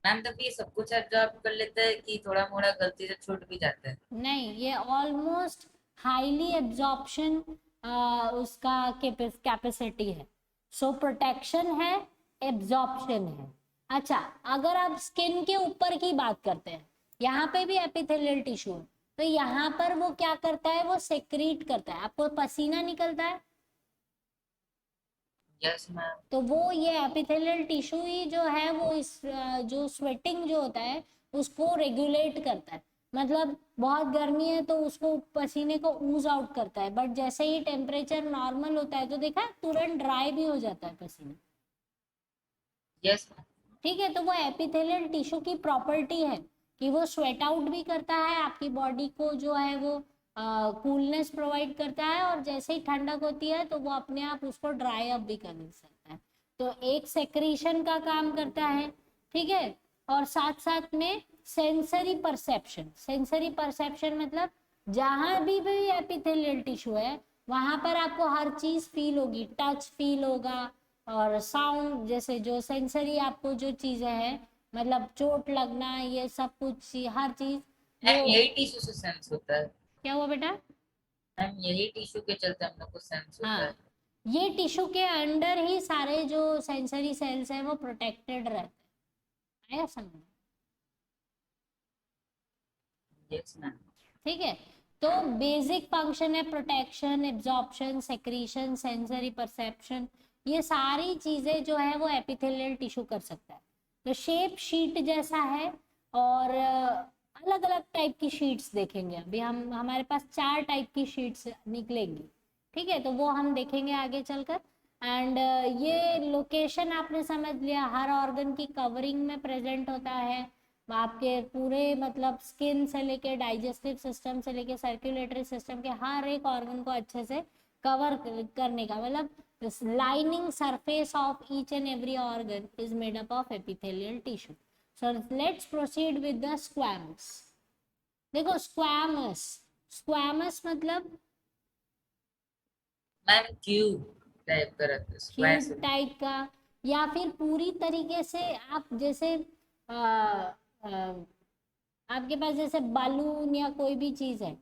S2: Ma'am तब ये सब कुछ एब्जॉर्ब कर लेता है कि थोड़ा मोड़ा गलती से छूट भी जाता है?
S1: नहीं, ये ऑलमोस्ट हाईली एब्जॉर्प्शन उसका कैपेसिटी है। सो प्रोटेक्शन है, एब्जॉर्प्शन है। अच्छा, अगर आप स्किन के ऊपर की बात करते हैं, यहाँ पे भी एपिथेलियल टिश्यू है, तो यहाँ पर वो क्या करता है, वो सेक्रीट करता है। आपको पसीना निकलता है,
S2: यस मैम।
S1: तो वो ये एपिथेलियल टिश्यू ही जो है वो इस जो स्वेटिंग जो होता है उसको रेगुलेट करता है। मतलब बहुत गर्मी है तो उसको पसीने को ऊज आउट करता है, बट जैसे ही टेम्परेचर नॉर्मल होता है तो देखा तुरंत ड्राई भी हो जाता है पसीना।
S2: Yes ma'am.
S1: ठीक है, तो वो एपिथेलियल टिश्यू की प्रॉपर्टी है कि वो स्वेट आउट भी करता है, आपकी बॉडी को जो है वो कूलनेस प्रोवाइड करता है, और जैसे ही ठंडक होती है तो वो अपने आप उसको ड्राई अप भी कर सकता है। तो एक सेक्रीशन का काम करता है, ठीक है, और साथ साथ में सेंसरी परसेप्शन मतलब जहां भी एपिथेलियल टिश्यू है वहां पर आपको हर चीज फील होगी, टच फील होगा, और साउंड, जैसे जो सेंसरी आपको जो चीजें हैं, मतलब चोट लगना, ये सब कुछ हर चीज
S2: मैम
S1: वो।
S2: यही टिश्यू से सेंस होता है?
S1: क्या हुआ बेटा?
S2: मैम यही टिश्यू के चलते हम लोग को सेंस होता है?
S1: हाँ, ये टिश्यू के अंदर ही सारे जो सेंसरी सेल्स हैं वो प्रोटेक्टेड रहते हैं। आया समझ?
S2: Yes ma'am.
S1: ठीक है, तो बेसिक फंक्शन है protection, absorption, secretion, sensory perception, ये सारी चीजें जो है वो एपिथेलियल टिश्यू कर सकता है। तो शेप शीट जैसा है, और अलग अलग टाइप की शीट्स देखेंगे अभी हम, हमारे पास 4 टाइप की शीट्स निकलेंगी। ठीक है, तो वो हम देखेंगे आगे चलकर। एंड ये लोकेशन आपने समझ लिया, हर ऑर्गन की कवरिंग में प्रेजेंट होता है, आपके पूरे मतलब स्किन से लेके डाइजेस्टिव सिस्टम से लेके सर्कुलेटरी सिस्टम के हर एक ऑर्गन को अच्छे से कवर करने का मतलब lining surface of each and every organ is made up of epithelial tissue. So let's proceed with the squamous. देखो स्क्वैमस मतलब
S2: मैम ट्यूब टाइप का रहता है, स्क्वायर
S1: क्यूब टाइप का, या फिर पूरी तरीके से आप जैसे आपके पास जैसे बालून या कोई भी चीज है,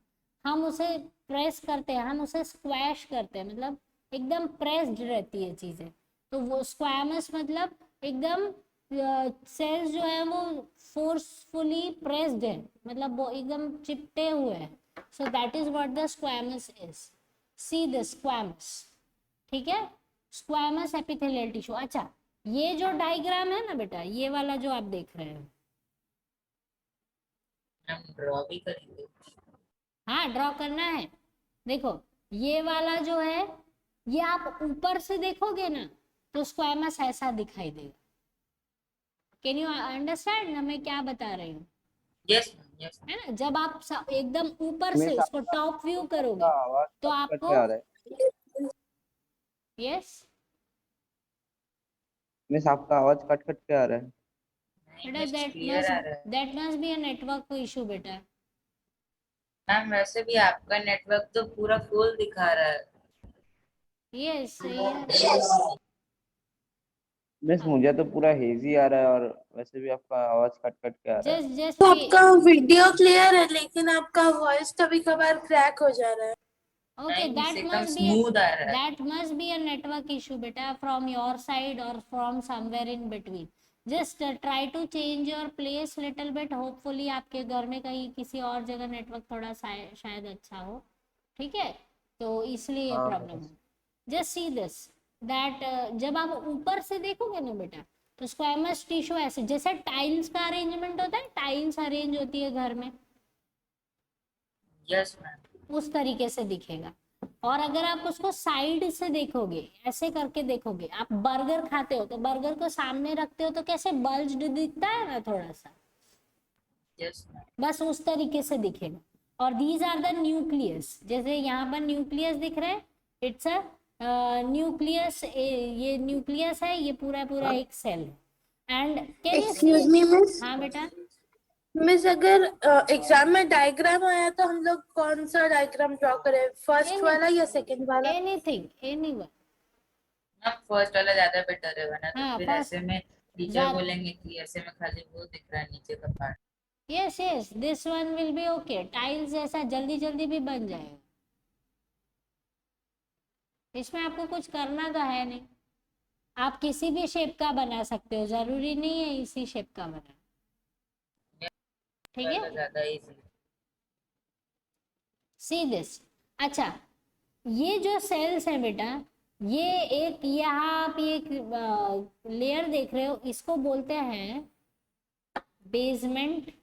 S1: हम उसे प्रेस करते हैं, हम उसे स्क्वैश करते हैं, मतलब एकदम प्रेस्ड रहती है चीजें, तो वो स्क्वैमस मतलब एकदम सेल्स जो है वो फोर्सफुली प्रेस्ड है, मतलब वो एकदम चिपटे हुए हैं। सो that is what the squamous is. See the squamous, ठीक है, स्क्वैमस एपिथेलियल टिश्यू। अच्छा, ये जो डायग्राम है ना बेटा, ये वाला जो आप देख रहे हैं,
S2: हम ड्रॉ भी करेंगे?
S1: हाँ ड्रॉ करना है। देखो ये वाला जो है, ये आप ऊपर से देखोगे ना तो स्क्वैमस ऐसा दिखाई देगा। कैन यू अंडरस्टैंड ना मैं क्या बता रही हूँ?
S2: Yes ma'am, yes.
S1: है ना, जब आप एकदम ऊपर से
S3: मिस
S1: उसको टॉप व्यू
S3: आपका
S1: करोगे
S3: आवाज
S1: तो
S3: कट कट
S1: आपको,
S3: के आ रहा है।
S1: यस
S3: मिस आपका आवाज कट कट के आ रहा है।
S1: बेटा,
S2: क्लियर आ रहा है
S1: that must be a network issue बेटा।
S2: मैम। वैसे भी आपका नेटवर्क तो पूरा फुल दिखा रहा है।
S1: यस
S3: मिस मुझे तो पूरा हेजी आ रहा है, और वैसे भी आपका आवाज कट कट के आ रहा है।
S1: जस्ट
S7: तो आपका वीडियो क्लियर है लेकिन आपका वॉइस कभी कभार क्रैक हो जा रहा है।
S1: okay,
S2: नहीं,
S1: that
S2: एकदम
S1: must be
S2: स्मूथ आ रहा है।
S1: that must be a network issue beta from your side or from somewhere in between. Just try to change your place little bit. Hopefully आपके घर में कहीं किसी और जगह नेटवर्क थोड़ा शायद अच्छा हो, ठीक है, तो इसलिए ये
S3: हाँ
S1: प्रॉब्लम
S3: मिस।
S1: है। जस्ट सी दिस दैट जब आप ऊपर से देखोगे ना बेटा तो स्क्वैमस टिश्यू ऐसे जैसे टाइल्स का अरेंजमेंट होता है, टाइल्स अरेंज होती है घर में,
S2: यस मैम।
S1: उस तरीके से दिखेगा। और अगर आप उसको साइड से देखोगे, ऐसे करके देखोगे, आप बर्गर खाते हो तो बर्गर को सामने रखते हो तो कैसे बल्ज्ड दिखता है ना थोड़ा सा,
S2: यस मैम।
S1: बस उस तरीके से दिखेगा। और दीज आर द न्यूक्लियस, जैसे यहाँ पर न्यूक्लियस दिख रहा है, इट्स अ न्यूक्लियस, ये न्यूक्लियस है, ये पूरा पूरा एक सेल है। And can you
S7: excuse me miss,
S1: हाँ बेटा,
S7: मिस अगर एग्जाम में डायग्राम आया तो हम लोग कौन सा डायग्राम ड्रॉ करें, फर्स्ट
S1: Any-
S7: वाला या सेकंड वाला?
S1: Anything, anyone.
S2: मैम फर्स्ट वाला ज्यादा बेटर है, वरना तो
S1: हाँ,
S2: फिर
S1: first
S2: ऐसे में टीचर
S1: ज्यादा,
S2: बोलेंगे कि ऐसे में खाली वो दिख रहा है नीचे का part.
S1: Yes yes, this one will be okay, tiles जैसा जल्दी जल्दी भी बन जाएगा, इसमें आपको कुछ करना तो है नहीं, आप किसी भी शेप का बना सकते हो, जरूरी नहीं है इसी शेप का बना, ठीक है।
S2: ज्यादा इजी।
S1: सी दिस, अच्छा ये जो सेल्स है बेटा, ये एक यहाँ आप एक लेयर देख रहे हो, इसको बोलते हैं बेसमेंट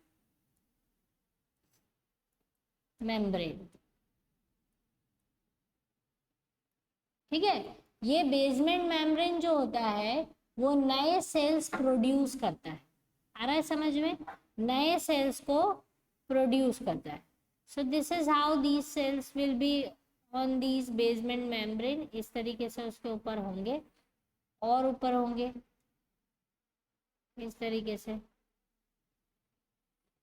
S1: मेम्ब्रेन, ठीक है। ये बेसमेंट मेम्ब्रेन जो होता है वो नए सेल्स प्रोड्यूस करता है, आ रहा है समझ में, नए सेल्स को प्रोड्यूस करता है। सो this is how these cells will be on these basement membrane, इस तरीके से उसके ऊपर होंगे और ऊपर होंगे इस तरीके से,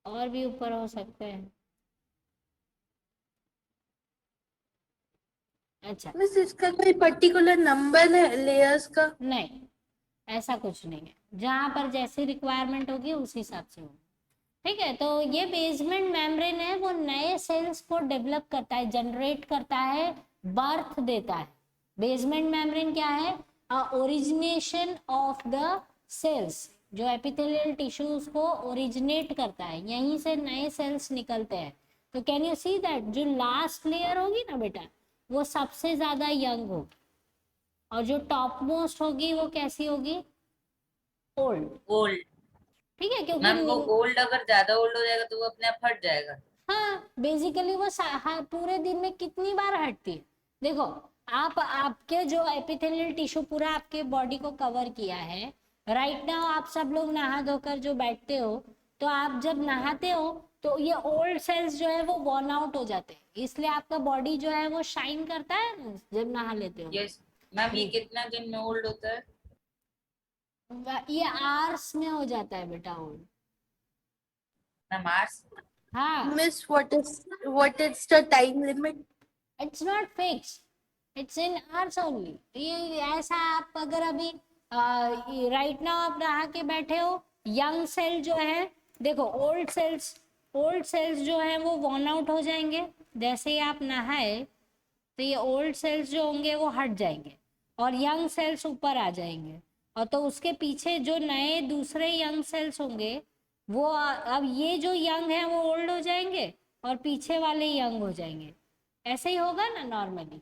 S1: और भी ऊपर हो सकते हैं। अच्छा
S7: मिस इसका कोई पर्टिकुलर नंबर है लेयर्स का?
S1: नहीं, ऐसा कुछ नहीं है, जहां पर जैसी रिक्वायरमेंट होगी उस हिसाब से होगा, ठीक है। तो ये बेसमेंट मेम्ब्रेन है, वो नए सेल्स को डेवलप करता है, जनरेट करता है, बर्थ देता है। बेसमेंट मेम्ब्रेन क्या है, ओरिजिनेशन ऑफ द सेल्स, जो एपिथेलियल टिश्यूज को ओरिजिनेट करता है, यहीं से नए सेल्स निकलते हैं। तो कैन यू सी दैट जो लास्ट लेयर होगी ना बेटा, वो सबसे ज्यादा यंग होगी, और जो टॉप मोस्ट होगी वो कैसी होगी, ओल्ड,
S2: ओल्ड
S1: ठीक है, क्योंकि
S2: मैम, वो ओल्ड अगर ज्यादा ओल्ड हो जाएगा तो वो अपने आप हट जाएगा।
S1: हाँ बेसिकली वो पूरे दिन में कितनी बार हटती है, देखो आप, आपके जो एपिथेलियल टिश्यू पूरा आपके बॉडी को कवर किया है, राइट नाउ आप सब लोग नहा धोकर जो बैठते हो, तो आप जब नहाते हो तो ये ओल्ड सेल्स जो है वो वॉर्न आउट हो जाते हैं, इसलिए आपका बॉडी जो है वो शाइन करता है ना जब नहा लेते हो।
S2: यस मैम, ये कितना दिन में ओल्ड होता है?
S1: ये आवर्स में हो जाता है बेटा ओल्ड,
S2: मैम आर्स?
S1: हाँ,
S7: miss what is the time limit?
S1: It's not fix, it's in hours only. ये ऐसा आप अगर अभी राइट नाउ आप नहा के बैठे हो, यंग सेल जो है, देखो ओल्ड सेल्स जो है वो वॉर्न आउट हो जाएंगे, जैसे ही आप नहाए तो ये ओल्ड सेल्स जो होंगे वो हट जाएंगे और यंग सेल्स ऊपर आ जाएंगे, और तो उसके पीछे जो नए दूसरे यंग सेल्स होंगे वो अब ये जो यंग है वो ओल्ड हो जाएंगे और पीछे वाले यंग हो जाएंगे, ऐसे ही होगा ना नॉर्मली,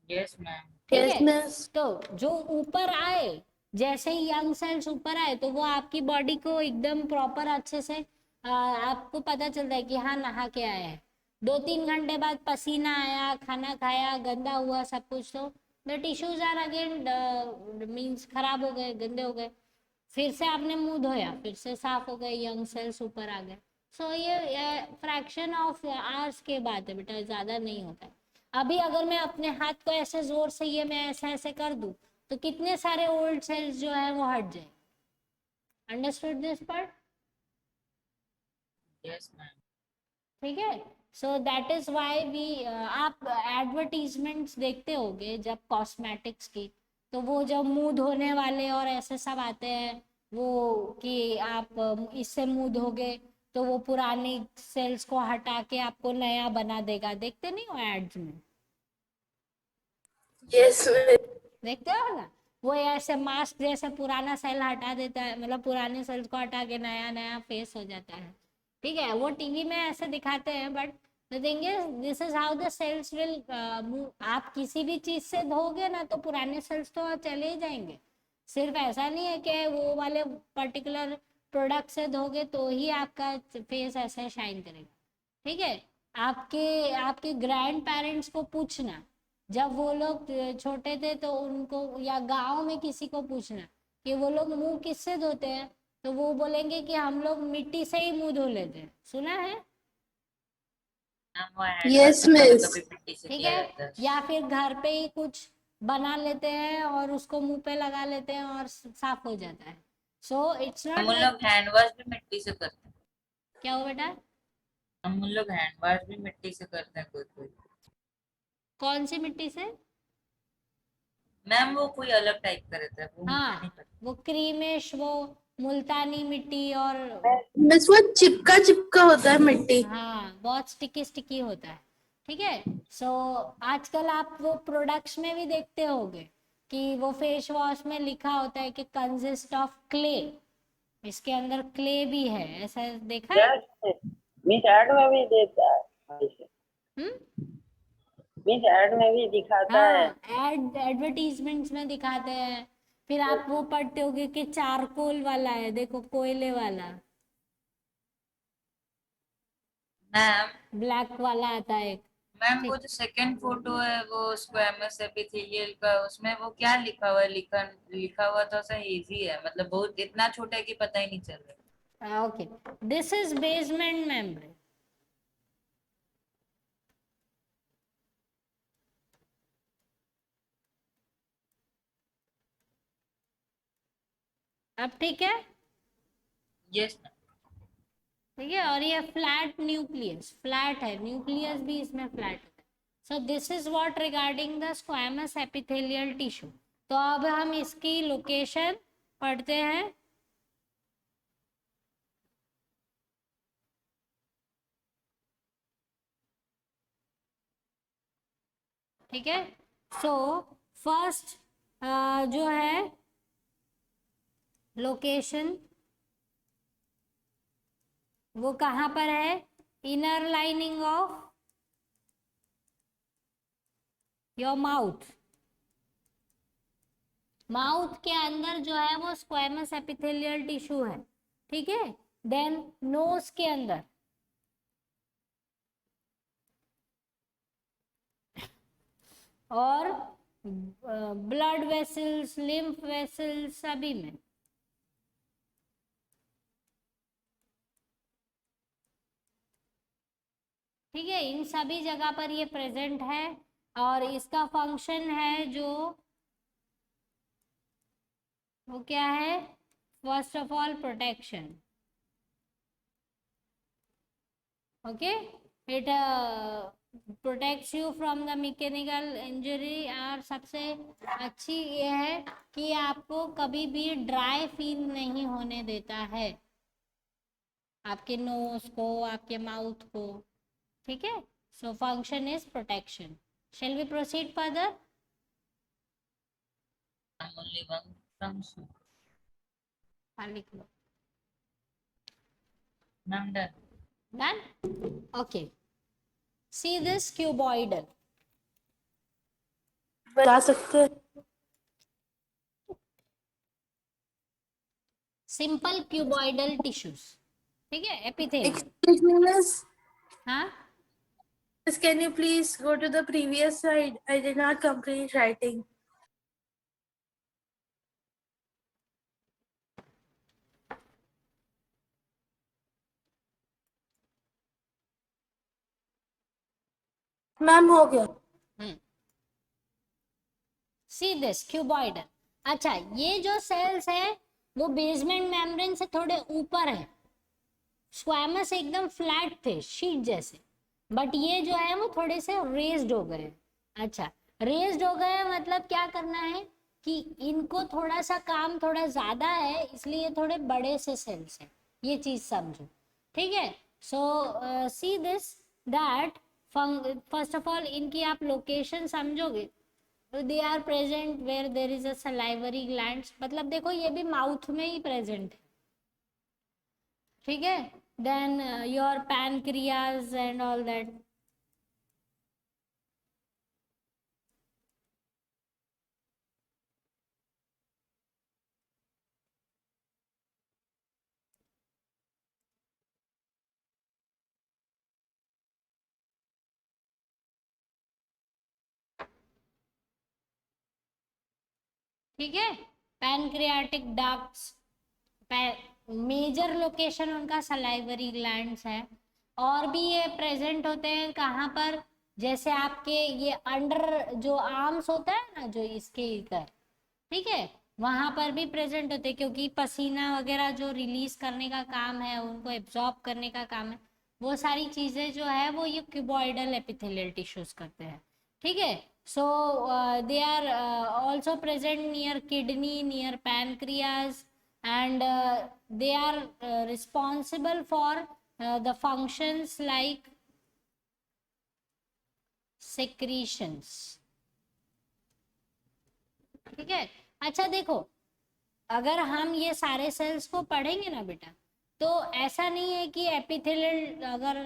S2: यस मैम।
S1: ठीक
S7: यस
S1: है।
S7: मिस।
S1: तो जो ऊपर आए, जैसे ही यंग सेल्स ऊपर आए तो वो आपकी बॉडी को एकदम प्रॉपर अच्छे से आपको पता चलता है कि हाँ नहा के आया है। 2-3 घंटे बाद पसीना आया, खाना खाया, गंदा हुआ सब कुछ, तो the tissues are again means खराब हो गए, गंदे हो गए, फिर से आपने मुंह धोया, फिर से साफ हो गए, यंग सेल्स ऊपर आ गए। सो ये फ्रैक्शन ऑफ आवर्स के बाद है बेटा, ज्यादा नहीं होता है। अभी अगर मैं अपने हाथ को ऐसे जोर से ये मैं ऐसे ऐसे कर दूं तो कितने सारे ओल्ड सेल्स जो है वो हट जाए, understood this part,
S2: yes ma'am.
S1: ठीक है। So that is why we, आप एडवर्टीजमेंट्स देखते होगे जब कॉस्मेटिक्स की, तो वो जब मुंह धोने वाले और ऐसे सब आते हैं, वो कि आप इससे मुंह धोगे तो वो पुराने सेल्स को हटा के आपको नया बना देगा, देखते नहीं हो एड्स में,
S7: यस
S1: देखते हो ना, वो ऐसे मास्क जैसे पुराना सेल हटा देता है, मतलब पुराने सेल्स को हटा के नया नया फेस हो जाता है, ठीक है। वो टीवी में ऐसे दिखाते हैं, but the thing is this is how the cells will move. आप किसी भी चीज से धोगे ना तो पुराने सेल्स तो चले ही जाएंगे, सिर्फ ऐसा नहीं है कि वो वाले पर्टिकुलर प्रोडक्ट से धोगे तो ही आपका फेस ऐसे शाइन करेगा, ठीक है। आपके आपके ग्रैंड पेरेंट्स को पूछना, जब वो लोग छोटे थे तो उनको, या गांव में किसी को पूछना कि वो लोग मुंह किससे धोते हैं, तो वो बोलेंगे कि हम लोग मिट्टी से ही मुंह धो लेते हैं। सुना है?
S2: मैम वो हैंड
S7: Yes,
S2: वॉश कभी
S7: miss.
S2: कभी मिट्टी से
S1: ठीक
S2: किया
S1: है,
S2: जाता है।
S1: या फिर घर पे ही कुछ बना लेते हैं और उसको मुंह पे लगा लेते हैं और साफ हो जाता है। सो इट्स नॉट
S2: हम उन
S1: लाइक,
S2: लोग हैंड वॉश भी मिट्टी से करते हैं।
S1: क्या हो बेटा?
S2: हम उन लोग हैंड वॉश भी मिट्टी से करते हैं कोई कोई।
S1: कौन सी मिट्टी से?
S2: मैम वो कोई अलग टाइप का रहता है, वो मुझसे नहीं
S1: हाँ,
S2: पता।
S1: वो क्रीमिश, वो मुल्तानी मिट्टी, और
S7: मिस वो चिपका चिपका होता है मिट्टी।
S1: हाँ बहुत स्टिकी स्टिकी होता है। ठीक है, सो आजकल आप वो प्रोडक्ट्स में भी देखते होगे कि वो फेस वॉश में लिखा होता है कि कंसिस्ट ऑफ क्ले, इसके अंदर क्ले भी है, ऐसा देखा है?
S6: Yes, मिस ऐड में भी देता है ऐसे।
S1: हम्म,
S6: मिस ऐड में भी दिखाता है।
S1: हाँ, एडवर्टीजमेंट्स में दिखाते हैं। फिर आप वो पढ़ते होगे कि चारकोल वाला है, देखो कोयले वाला,
S2: मैम
S1: ब्लैक वाला आता है एक।
S2: मैम वो
S1: ठीक,
S2: जो सेकंड फोटो है वो स्क्वैमस एपिथेलियल का, उसमें वो क्या लिखा हुआ है? लिखा हुआ तो ऐसा इजी है, मतलब बहुत इतना छोटा है कि पता ही नहीं चल रहा।
S1: Okay, this is basement membrane. अब ठीक है?
S2: Yes ma'am.
S1: ठीक है, और ये फ्लैट न्यूक्लियस, फ्लैट है, न्यूक्लियस भी इसमें फ्लैट है। सो this is what regarding the squamous epithelial tissue. तो अब हम इसकी लोकेशन पढ़ते हैं। ठीक है, सो फर्स्ट जो है लोकेशन, वो कहाँ पर है? Inner lining of your mouth, mouth के अंदर जो है वो स्क्वैमस एपिथेलियल टिश्यू है। ठीक है, देन नोज के अंदर, और ब्लड वेसल्स, लिम्फ वेसल्स सभी में। ठीक है, इन सभी जगह पर ये प्रेजेंट है, और इसका फंक्शन है जो, वो क्या है? First of all protection. Okay, it protects you from the mechanical injury, और सबसे अच्छी ये है कि आपको कभी भी ड्राई फील नहीं होने देता है, आपके नोज को, आपके माउथ को। ठीक है, so function is protection. Shall we proceed further?
S2: Ma'am only one function.
S1: हाँ लिख लो।
S2: Ma'am done.
S1: Done? Okay, see this cuboidal.
S7: बता सकते हैं?
S1: Simple cuboidal tissues. ठीक है, एपिथेलियल।
S7: Excuse me, miss.
S1: हाँ,
S7: Miss, can you please go to the previous slide? I did not complete writing. Ma'am हो गया।
S1: सी दिस क्यूबॉइडल। अच्छा, ये जो सेल्स है वो बेसमेंट मेम्ब्रेन से थोड़े ऊपर है, स्क्वैमस एकदम फ्लैट थे शीट जैसे, बट ये जो है वो थोड़े से रेज्ड हो गए। अच्छा, रेज्ड हो गए मतलब क्या करना है कि इनको थोड़ा सा काम थोड़ा ज्यादा है, इसलिए थोड़े बड़े से सेल्स है, ये चीज समझो। ठीक है, so see this that, first of all इनकी आप लोकेशन समझोगे, they are present where there is a salivary glands, मतलब देखो ये भी माउथ में ही प्रेजेंट है। ठीक है, then your pancreas and all that. ठीक है। पैनक्रियाटिक डक्ट्स, मेजर लोकेशन उनका सलाइवरी ग्लैंड्स है। और भी ये प्रेजेंट होते हैं कहाँ पर, जैसे आपके ये अंडर जो आर्म्स होता है ना, जो इसके इधर, ठीक है, वहां पर भी प्रेजेंट होते हैं, क्योंकि पसीना वगैरह जो रिलीज करने का काम है, उनको एब्जॉर्ब करने का काम है, वो सारी चीजें जो है वो ये क्यूबॉइडल एपिथेलियल टिश्यूज करते हैं। ठीक है। So they are also present near kidney, near pancreas, and they are responsible for the functions like secretions। ठीक है। अच्छा देखो, अगर हम ये सारे सेल्स को पढ़ेंगे ना बेटा, तो ऐसा नहीं है कि एपिथेलियल अगर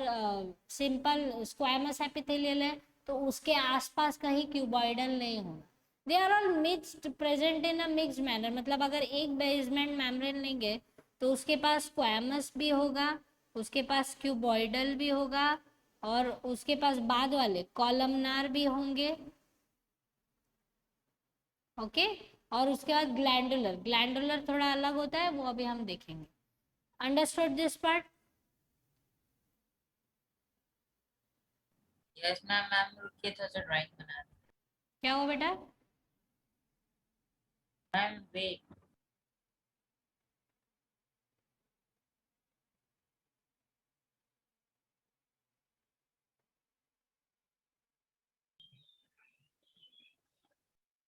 S1: सिंपल स्क्वैमस एपिथेलियल है तो उसके आसपास कहीं क्यूबॉइडल नहीं होगा। They are all mixed, present in a mixed manner. मतलब अगर एक बेसमेंट मेम्ब्रेन लेंगे तो उसके पास स्क्वैमस भी होगा, उसके पास क्यूबॉइडल भी होगा, और उसके पास बाद वाले कॉलमनार भी होंगे। ओके। और उसके बाद ग्लैंडुलर, ग्लैंडुलर थोड़ा अलग होता है, वो अभी हम देखेंगे। Understood this part?
S2: Yes ma'am. Ma'am रुकिए, थोड़ा सा ड्राइंग बना रही
S1: क्या हुआ बेटा?
S2: हूँ। Ma'am wait.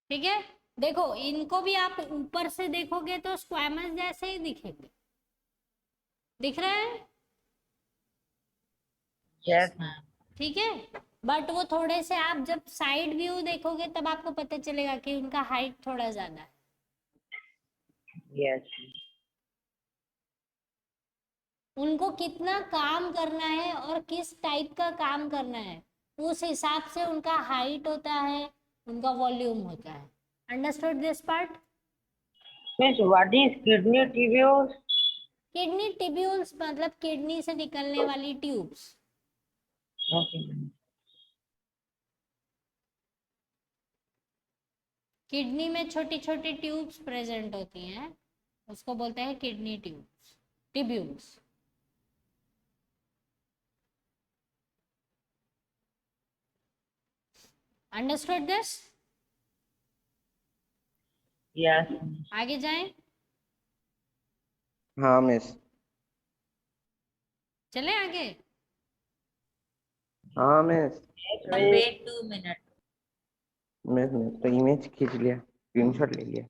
S1: ठीक है। देखो, इनको भी आप ऊपर से देखोगे तो स्क्वैमस जैसे ही दिखेंगे, दिख रहे हैं?
S2: Yes ma'am.
S1: ठीक है। बट वो थोड़े से आप जब साइड व्यू देखोगे तब आपको पता चलेगा कि उनका हाइट थोड़ा ज्यादा है।
S6: Yes.
S1: उनको कितना काम करना है और किस टाइप का काम करना है, उस हिसाब से उनका हाइट होता है, उनका वॉल्यूम होता है। Understood this part?
S6: Miss, what is kidney tubules?
S1: Kidney tubules मतलब किडनी से निकलने वाली ट्यूब्स।
S6: Okay.
S1: किडनी में छोटी छोटी ट्यूब्स प्रेजेंट होती हैं, उसको बोलते हैं kidney tubes, tubules. Understood this?
S6: Yes.
S1: आगे जाएं?
S3: हाँ मिस।
S1: चले आगे?
S3: हाँ मिस।
S2: Wait 2 minute.
S3: मिस तो इमेज खींच लिया, स्क्रीनशॉट ले लिया।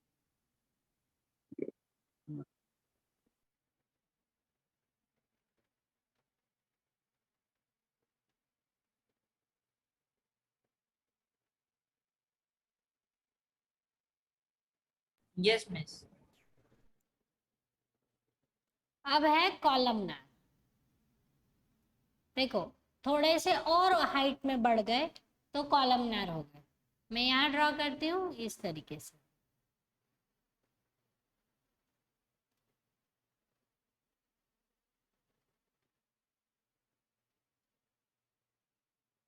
S2: Yes miss.
S1: अब है कॉलमनार। देखो, थोड़े से और हाइट में बढ़ गए तो कॉलमनार हो गए। मैं यहाँ ड्रॉ करती हूँ इस तरीके से।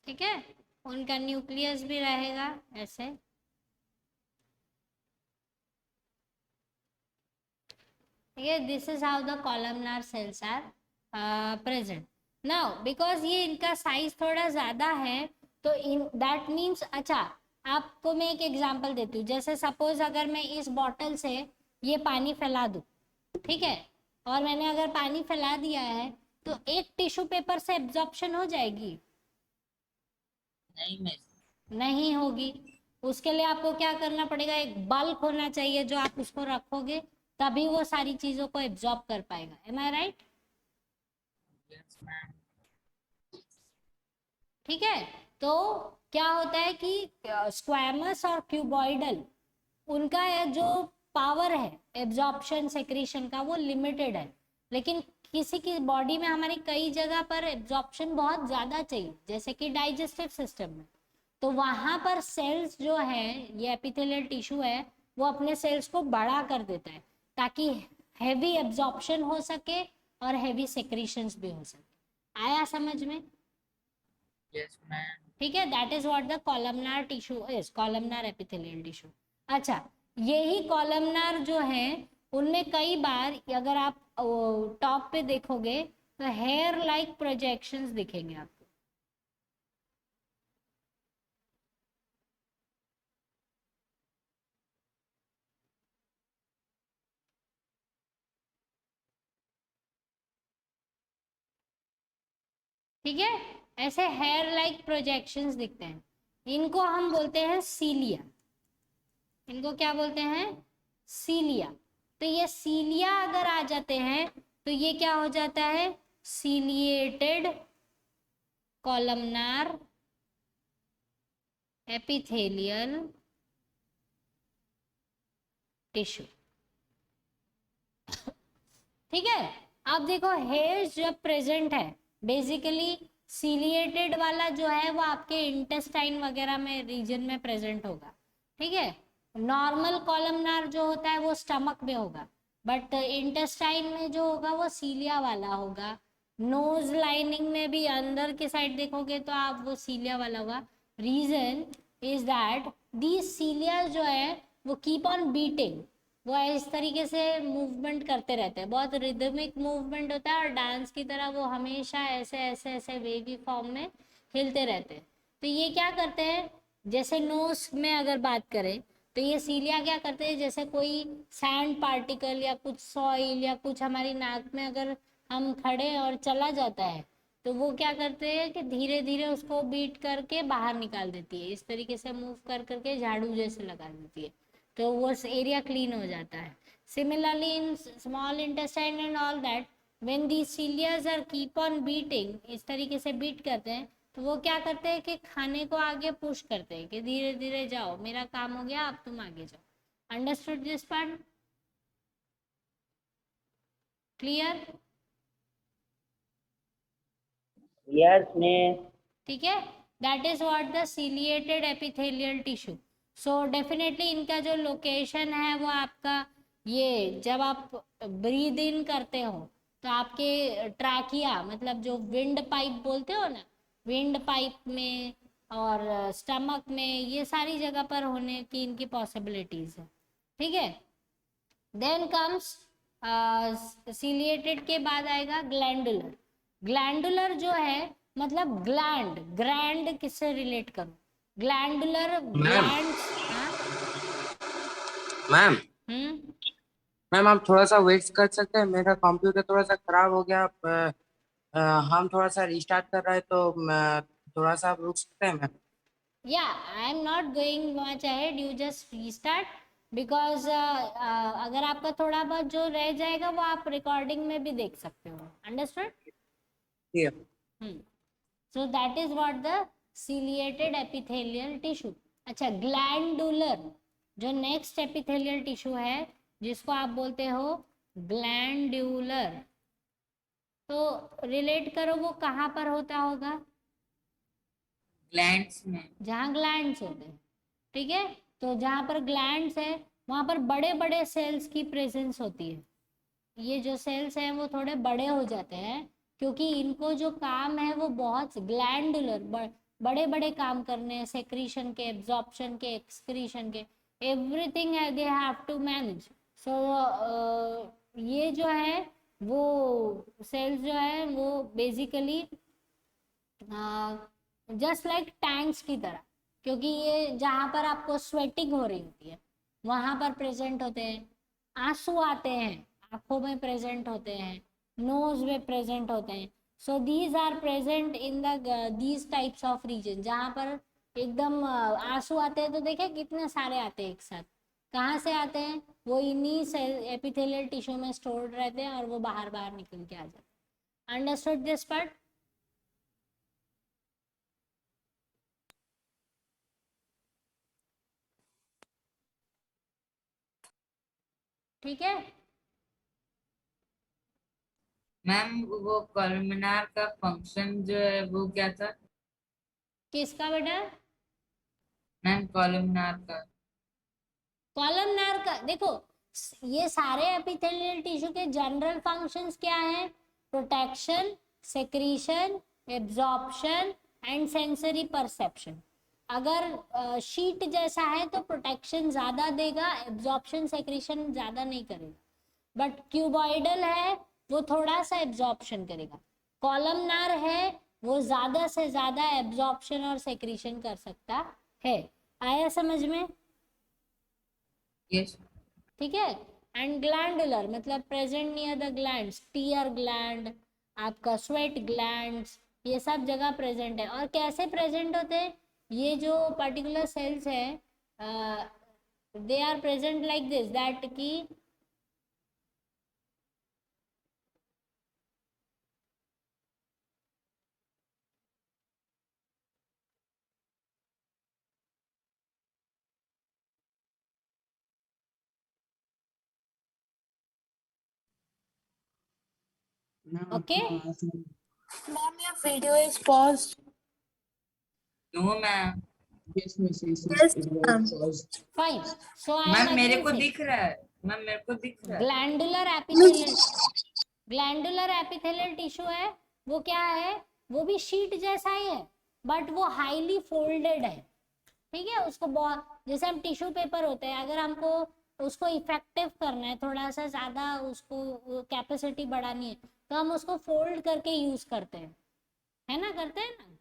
S1: ठीक है। उनका न्यूक्लियस भी रहेगा ऐसे। ठीक है। This is how the columnar cells are present now. Because ये इनका साइज थोड़ा ज्यादा है, तो इन दैट मीन्स, अच्छा आपको मैं एक एग्जांपल देती हूँ। जैसे सपोज अगर मैं इस बॉटल से ये पानी फैला दूँ, ठीक है, और मैंने अगर पानी फैला दिया है तो एक टिश्यू पेपर से एब्जॉर्प्शन हो जाएगी?
S2: नहीं मिस।
S1: नहीं होगी। उसके लिए आपको क्या करना पड़ेगा, एक बल्क होना चाहिए जो आप उसको रखोगे, तभी वो सारी चीजों को एब्जॉर्ब कर पाएगा। M I right?
S2: Yes ma'am.
S1: ठीक है। तो क्या होता है कि स्क्वैमस और क्यूबॉइडल, उनका जो पावर है एब्जॉर्प्शन सेक्रीशन का वो लिमिटेड है, लेकिन किसी की बॉडी में हमारी कई जगह पर एब्जॉर्प्शन बहुत ज्यादा चाहिए, जैसे कि डाइजेस्टिव सिस्टम में। तो वहां पर सेल्स जो है, ये एपिथेलियल टिश्यू है, वो अपने सेल्स को बड़ा कर देता है ताकि हैवी एब्जॉर्प्शन हो सके और हैवी सेक्रीशंस भी हो सके। आया समझ में?
S2: Yes ma'am.
S1: ठीक है। That is what the columnar tissue is, columnar epithelial tissue. अच्छा, यही कॉलमनार जो है उनमें कई बार अगर आप टॉप पे देखोगे तो हेयर लाइक प्रोजेक्शंस दिखेंगे आपको। ठीक है, ऐसे हेयर लाइक प्रोजेक्शंस दिखते हैं, इनको हम बोलते हैं सीलिया। इनको क्या बोलते हैं? सीलिया। तो ये सीलिया अगर आ जाते हैं तो ये क्या हो जाता है? Ciliated columnar epithelial tissue. ठीक है, अब देखो हेयर्स जब प्रेजेंट है, बेसिकली सीलिएटेड वाला जो है वो आपके इंटेस्टाइन वगैरह में रीजन में प्रेजेंट होगा। ठीक है, नॉर्मल कॉलमनार जो होता है वो स्टमक में होगा, बट इंटेस्टाइन में जो होगा वो सीलिया वाला होगा। नोज लाइनिंग में भी अंदर के साइड देखोगे तो आप वो सीलिया वाला होगा। रीजन इज दैट दी सीलिया जो है वो कीप ऑन बीटिंग, वो इस तरीके से मूवमेंट करते रहते हैं, बहुत रिदमिक मूवमेंट होता है और डांस की तरह वो हमेशा ऐसे ऐसे ऐसे वेवी फॉर्म में हिलते रहते हैं। तो ये क्या करते हैं, जैसे नोज में अगर बात करें तो ये सीलिया क्या करते हैं, जैसे कोई सैंड पार्टिकल या कुछ सॉइल या कुछ हमारी नाक में अगर हम खड़े और चला जाता है तो वो क्या करते हैं कि धीरे धीरे उसको बीट करके बाहर निकाल देती है, इस तरीके से मूव कर करके झाड़ू जैसे लगा देती है, तो वो एरिया क्लीन हो जाता है। Similarly in small intestine and all that when the cilias are keep on beating, इस तरीके से बीट करते हैं तो वो क्या करते हैं कि खाने को आगे पुश करते हैं कि धीरे धीरे जाओ, मेरा काम हो गया, अब तुम आगे जाओ। Understood this part? Clear?
S6: Yes, miss.
S1: ठीक है, that is what the ciliated epithelial tissue. So definitely इनका जो लोकेशन है वो आपका ये, जब आप ब्रीद इन करते हो तो आपके ट्रैकिया मतलब जो विंड पाइप बोलते हो ना, विंड पाइप में और स्टमक में, ये सारी जगह पर होने की इनकी पॉसिबिलिटीज है। ठीक है, देन कम्स सीलिएटेड के बाद आएगा ग्लैंडुलर। ग्लैंडुलर जो है मतलब ग्लैंड, ग्रैंड किससे रिलेट करूं? Glandular gland.
S8: मैम
S1: हम्म,
S8: मैम आप थोड़ा सा वेट कर सकते हैं, मेरा कंप्यूटर थोड़ा सा खराब हो गया। हम थोड़ा सा रिस्टार्ट कर रहे हैं तो थोड़ा सा आप रुक सकते हैं ma'am?
S1: yeah, I am not going much ahead, you just restart because अगर आपका थोड़ा बहुत जो रह जाएगा वो आप रिकॉर्डिंग में भी देख सकते हो। Understood? So that is what the ciliated epithelial tissue। अच्छा, ग्लैंडुलर जो नेक्स्ट एपिथेलियल टिश्यू है जिसको आप बोलते हो ग्लैंड्यूलर, तो रिलेट करो वो कहाँ पर होता होगा?
S2: ग्लैंड्स में।
S1: जहाँ ग्लैंड्स होते हैं। ठीक है, तो जहाँ पर ग्लैंड्स है वहाँ पर बड़े बड़े सेल्स की प्रेजेंस होती है। ये जो सेल्स हैं वो थोड़े बड़े हो जाते हैं क्योंकि इनको जो काम है वो बहुत ग्लैंडुलर बड़े बड़े काम करने हैं, सेक्रीशन के, एब्जॉर्प्शन के, एक्सक्रीशन के, एवरीथिंग है दे हैव टू मैनेज। सो ये जो है वो सेल्स जो है वो बेसिकली जस्ट लाइक टैंक्स की तरह, क्योंकि ये जहाँ पर आपको स्वेटिंग हो रही होती है वहां पर प्रेजेंट होते हैं। आंसू आते हैं आंखों में प्रेजेंट होते हैं, नोज में प्रेजेंट होते हैं। So these are present in the these types of region, जहाँ पर एकदम आंसू आते हैं तो देखे कितने सारे आते हैं एक साथ। कहाँ से आते हैं? वो इन्हीं सेल एपिथेलियल टिश्यू में स्टोर्ड रहते हैं और वो बाहर बाहर निकल के आ जाते हैं। Understood this part? ठीक है
S2: मैम वो कॉलमनार का फंक्शन जो है वो क्या था?
S1: किसका बेटा?
S2: मैम कॉलमनार का।
S1: कॉलमनार का देखो, ये सारे एपिथेलियल टिश्यू के जनरल फंक्शंस क्या हैं? Protection, secretion, absorption and sensory perception. अगर शीट जैसा है तो प्रोटेक्शन ज्यादा देगा, एब्जॉर्प्शन सेक्रेशन ज्यादा नहीं करेगा, बट क्यूबॉइडल है वो थोड़ा सा एब्जॉर्प्शन करेगा, कॉलमनार है वो ज्यादा से ज्यादा एब्जॉर्प्शन और सेक्रेशन कर सकता है। आया समझ में?
S2: यस
S1: ठीक है। एंड ग्लैंडुलर मतलब present near the glands, tear gland, आपका स्वेट ग्लैंड्स, ये सब जगह प्रेजेंट है। और कैसे प्रेजेंट होते हैं ये जो पर्टिकुलर सेल्स है, they are present like this, that की okay.
S7: Ma'am, your video is paused.
S2: No ma'am.
S5: Yes, miss. Yes,
S7: Yes,
S5: it
S7: ma'am.
S5: was paused.
S1: Fine, so I am
S2: ma'am मेरे
S1: अगेन
S2: को
S1: सेइंग
S2: दिख रहा है, मैम मेरे को दिख रहा है।
S1: Glandular epithelial, glandular epithelial tissue है वो क्या है, वो भी शीट जैसा ही है बट वो हाईली फोल्डेड है। ठीक है, उसको बहुत, जैसे हम टिश्यू पेपर होते हैं, अगर हमको उसको इफेक्टिव करना है, थोड़ा सा ज्यादा उसको कैपेसिटी बढ़ानी है, तो हम उसको फोल्ड करके यूज करते हैं, है ना, करते हैं ना।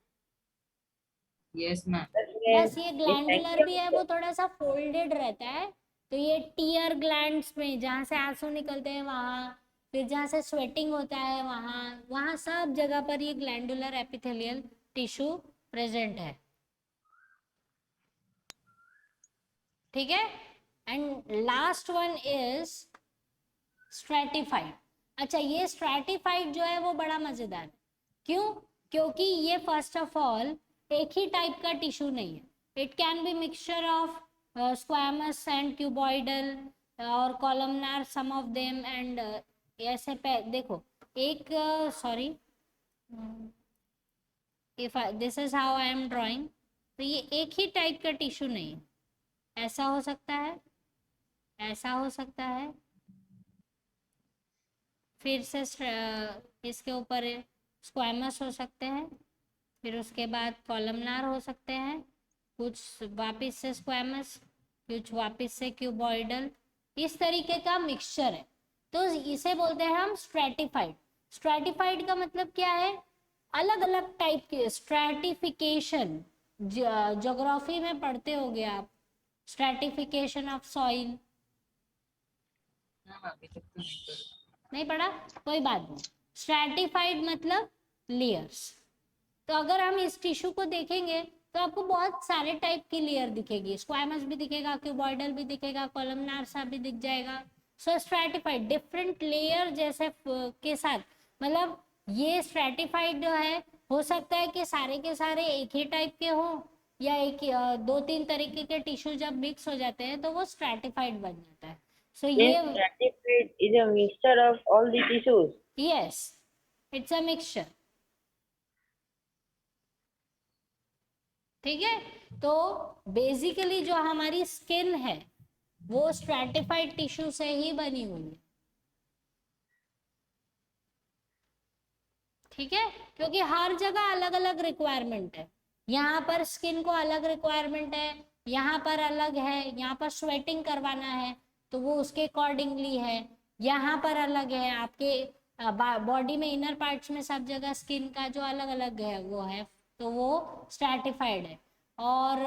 S2: Yes ma'am.
S1: बस ये ग्लैंडुलर भी है वो थोड़ा सा फोल्डेड रहता है, तो ये टीयर ग्लैंड्स में जहाँ से आंसू निकलते हैं वहां, फिर जहाँ से स्वेटिंग होता है वहां वहां सब जगह पर ये ग्लैंडुलर एपिथेलियल टिश्यू प्रेजेंट है। ठीक है। And last one is stratified. अच्छा, ये स्ट्रेटिफाइड जो है वो बड़ा मजेदार है। क्यों? क्योंकि ये फर्स्ट ऑफ ऑल एक ही टाइप का टिश्यू नहीं है, it can be mixture of squamous and cuboidal और columnar some of them and ऐसे देखो एक sorry, if this is how I am drawing, तो ये एक ही टाइप का टिश्यू नहीं है, ऐसा हो सकता है, ऐसा हो सकता है, फिर से इसके ऊपर स्क्वैमस हो सकते हैं, फिर उसके बाद कॉलमनार हो सकते हैं, कुछ वापिस से स्क्वैमस, कुछ वापिस से क्यूबॉइडल, इस तरीके का मिक्सचर है, तो इसे बोलते हैं हम स्ट्रेटिफाइड। स्ट्रेटिफाइड का मतलब क्या है, अलग अलग टाइप के स्ट्रेटिफिकेशन, ज्योग्राफी में पढ़ते होगे आप, स्ट्रेटिफिकेशन ऑफ सॉइल,
S2: मैम अभी तक तो नहीं कर।
S1: नहीं पढ़ा, कोई बात नहीं। स्ट्रैटिफाइड मतलब लेयर्स। तो अगर हम इस टिश्यू को देखेंगे तो आपको बहुत सारे टाइप की लेयर दिखेगी, स्क्वैमस भी दिखेगा, क्यूबॉइडल भी दिखेगा, कॉलमनार सा भी दिख जाएगा। सो स्ट्रैटिफाइड डिफरेंट लेयर जैसे के साथ, मतलब ये स्ट्रैटिफाइड जो है, हो सकता है कि सारे के सारे एक ही टाइप के हो, या एक दो तीन तरीके के टिश्यू जब मिक्स हो जाते हैं तो वो स्ट्रैटिफाइड बन जाता है। सो
S6: Then
S1: ये
S6: stratified is a mixture of all the tissues.
S1: yes, it's a mixture। ठीक है, तो बेसिकली जो हमारी स्किन है वो स्ट्रैटिफाइड टिश्यू से ही बनी हुई है। ठीक है, क्योंकि हर जगह अलग अलग रिक्वायरमेंट है, यहाँ पर स्किन को अलग रिक्वायरमेंट है, यहाँ पर अलग है, यहाँ पर स्वेटिंग करवाना है तो वो उसके अकॉर्डिंगली है, यहाँ पर अलग है, आपके बॉडी में इनर पार्ट्स में सब जगह स्किन का जो अलग अलग है वो है, तो वो स्ट्रैटिफाइड है। और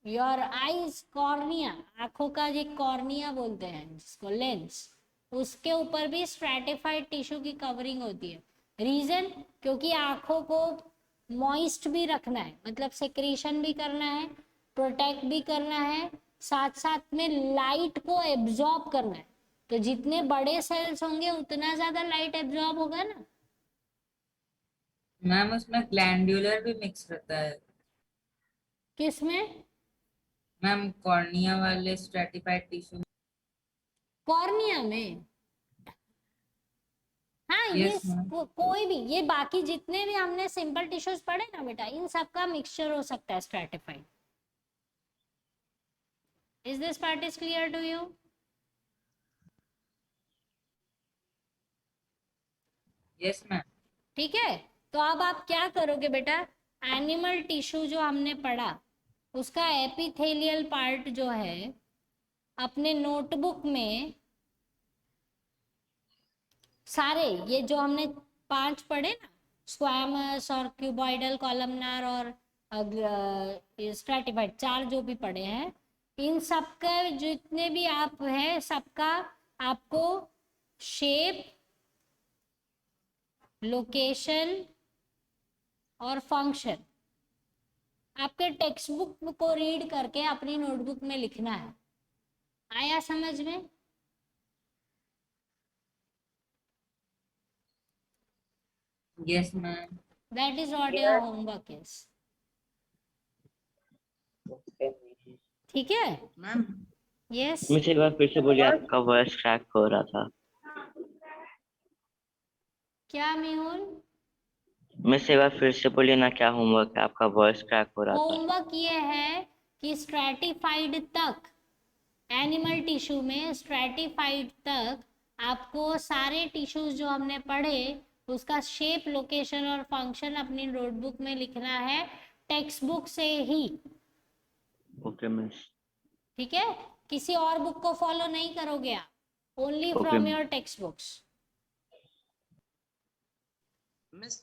S1: योर आईज, कॉर्निया, आंखों का जो कॉर्निया बोलते हैं जिसको लेंस, उसके ऊपर भी स्ट्रैटिफाइड टिश्यू की कवरिंग होती है। रीजन, क्योंकि आंखों को मॉइस्ट भी रखना है, मतलब सेक्रीशन भी करना है, प्रोटेक्ट भी करना है, साथ साथ में लाइट को एब्जॉर्ब करना है, तो जितने बड़े सेल्स होंगे उतना ज्यादा लाइट एब्जॉर्ब होगा ना।
S2: मैम उसमें ग्लैंडुलर भी मिक्स रहता है।
S1: किसमें?
S2: मैम कॉर्निया वाले स्ट्रेटिफाइड टिश्यू।
S1: कॉर्निया में? हाँ, ये
S2: यस मैम।
S1: कोई भी, ये बाकी जितने भी हमने सिंपल टिश्यूज पढ़े ना बेटा, इन सब का मिक्सचर हो सकता है stratified. Is this part is clear to you?
S2: Yes ma'am.
S1: ठीक है, तो अब आप क्या करोगे बेटा, एनिमल टिश्यू जो हमने पढ़ा उसका एपिथेलियल पार्ट जो है अपने नोटबुक में सारे ये जो हमने 5 पढ़े ना, स्क्वैमस और क्यूबॉइडल कॉलमनार और स्ट्रैटिफाइड, 4 जो भी पढ़े हैं, इन सब का जितने भी आप है सबका आपको शेप, लोकेशन और फंक्शन आपके टेक्स्ट बुक को रीड करके अपनी नोटबुक में लिखना है। आया समझ में?
S2: Yes ma'am.
S1: That is what your homework is. ठीक है?
S5: Ma'am
S1: Yes.
S9: मुझे एक बार फिर से बोलिए, आपका वॉइस क्रैक हो रहा था।
S1: क्या मेहुल?
S9: मुझे एक बार फिर से बोलिए ना, क्या होमवर्क है आपका? वॉइस क्रैक हो रहा था।
S1: होमवर्क ये है कि स्ट्रैटिफाइड तक, एनिमल टिश्यू में स्ट्रैटिफाइड तक आपको सारे टिश्यूज जो हमने पढ़े उसका शेप, लोकेशन और फंक्शन अपनी नोटबुक में लिखना है, टेक्स्ट बुक से ही।
S9: Okay miss.
S1: ठीक है? किसी और बुक को फॉलो नहीं करोगे आप, only
S9: Okay,
S1: from
S9: ma'am.
S1: Your text books.
S5: Miss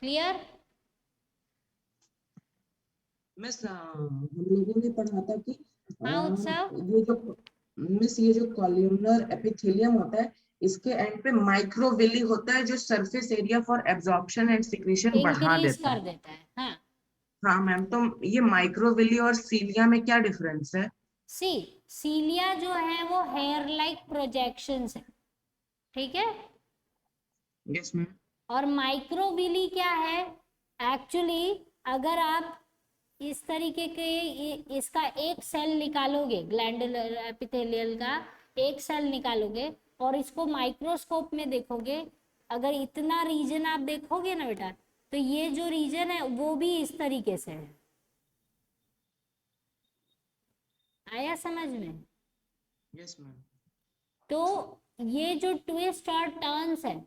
S1: clear?
S5: Miss हम लोगों ने पढ़ा था कि
S1: हाँ उत्सव?
S5: ये जो कॉल्यूमनर एपिथेलियम होता है, इसके एंड पे माइक्रोविली होता है जो surface area for absorption and secretion बढ़ा
S1: इंक्रीज
S5: देता
S1: कर
S5: है।
S1: देता है। हाँ,
S5: हाँ मैम, तो ये माइक्रोविली और सीलिया में क्या डिफरेंस है?
S1: सीलिया जो है वो हेयर लाइक प्रोजेक्शंस है, ठीक है?
S5: Yes ma'am.
S1: और माइक्रोविली क्या है? एक्चुअली अगर आप इस तरीके के इसका एक सेल निकालोगे, ग्लैंडुलर एपिथेलियल का एक सेल निकालोगे और इसको माइक्रोस्कोप में देखोगे, अगर इतना रीजन आप देखोगे ना बेटा, तो ये जो रीजन है वो भी इस तरीके से है। आया समझ में?
S5: Yes ma'am.
S1: तो ये जो ट्विस्ट और टर्न्स है,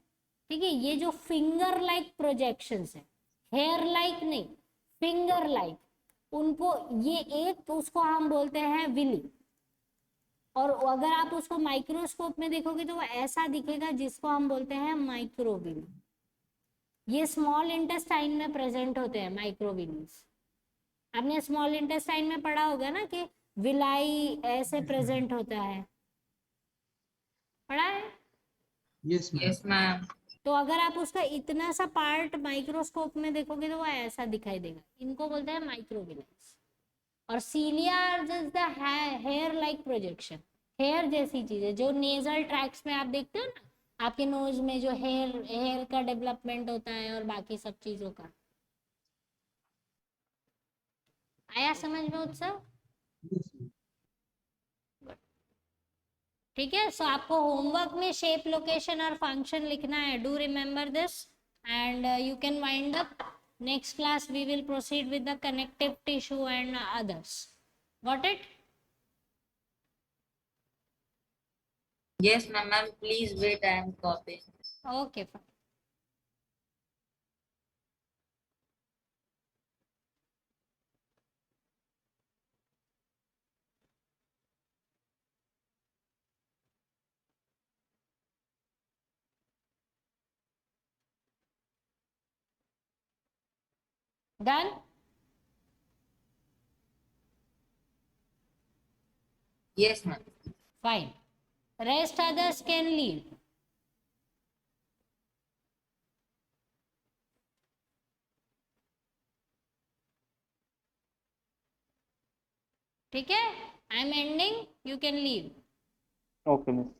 S1: ठीक है, ये जो फिंगर लाइक प्रोजेक्शंस है, हेयर लाइक नहीं, फिंगर लाइक, उनको ये एक उसको हम बोलते हैं विली। और अगर आप उसको माइक्रोस्कोप में देखोगे तो वो ऐसा दिखेगा जिसको हम बोलते हैं माइक्रोविली। ये स्मॉल इंटेस्टाइन में प्रेजेंट होते हैं माइक्रोविलीज। आपने स्मॉल इंटेस्टाइन में पढ़ा होगा ना कि विलाई ऐसे प्रेजेंट होता है, पढ़ा है?
S5: Yes ma'am.
S2: Yes ma'am.
S1: तो अगर आप उसका इतना सा पार्ट माइक्रोस्कोप में देखोगे तो वो ऐसा दिखाई देगा, इनको बोलते हैं माइक्रोविलाइज। और cilia just the hair like projection, hair जैसी चीजें जो नेजल ट्रैक्ट्स में आप देखते हो ना, आपके नोज में जो हेयर का डेवलपमेंट होता है और बाकी सब चीजों का। आया समझ में उत्सव? ठीक है, सो आपको होमवर्क में शेप, लोकेशन और फंक्शन लिखना है। Do remember this and you can wind up. Next class we will proceed with the connective tissue and others. Got it?
S2: Yes ma'am. Ma'am please wait, I am copying.
S1: Okay fine. Done?
S2: Yes ma'am.
S1: Fine. Rest others can leave. ठीक है? I am ending. You can leave.
S3: Okay, miss.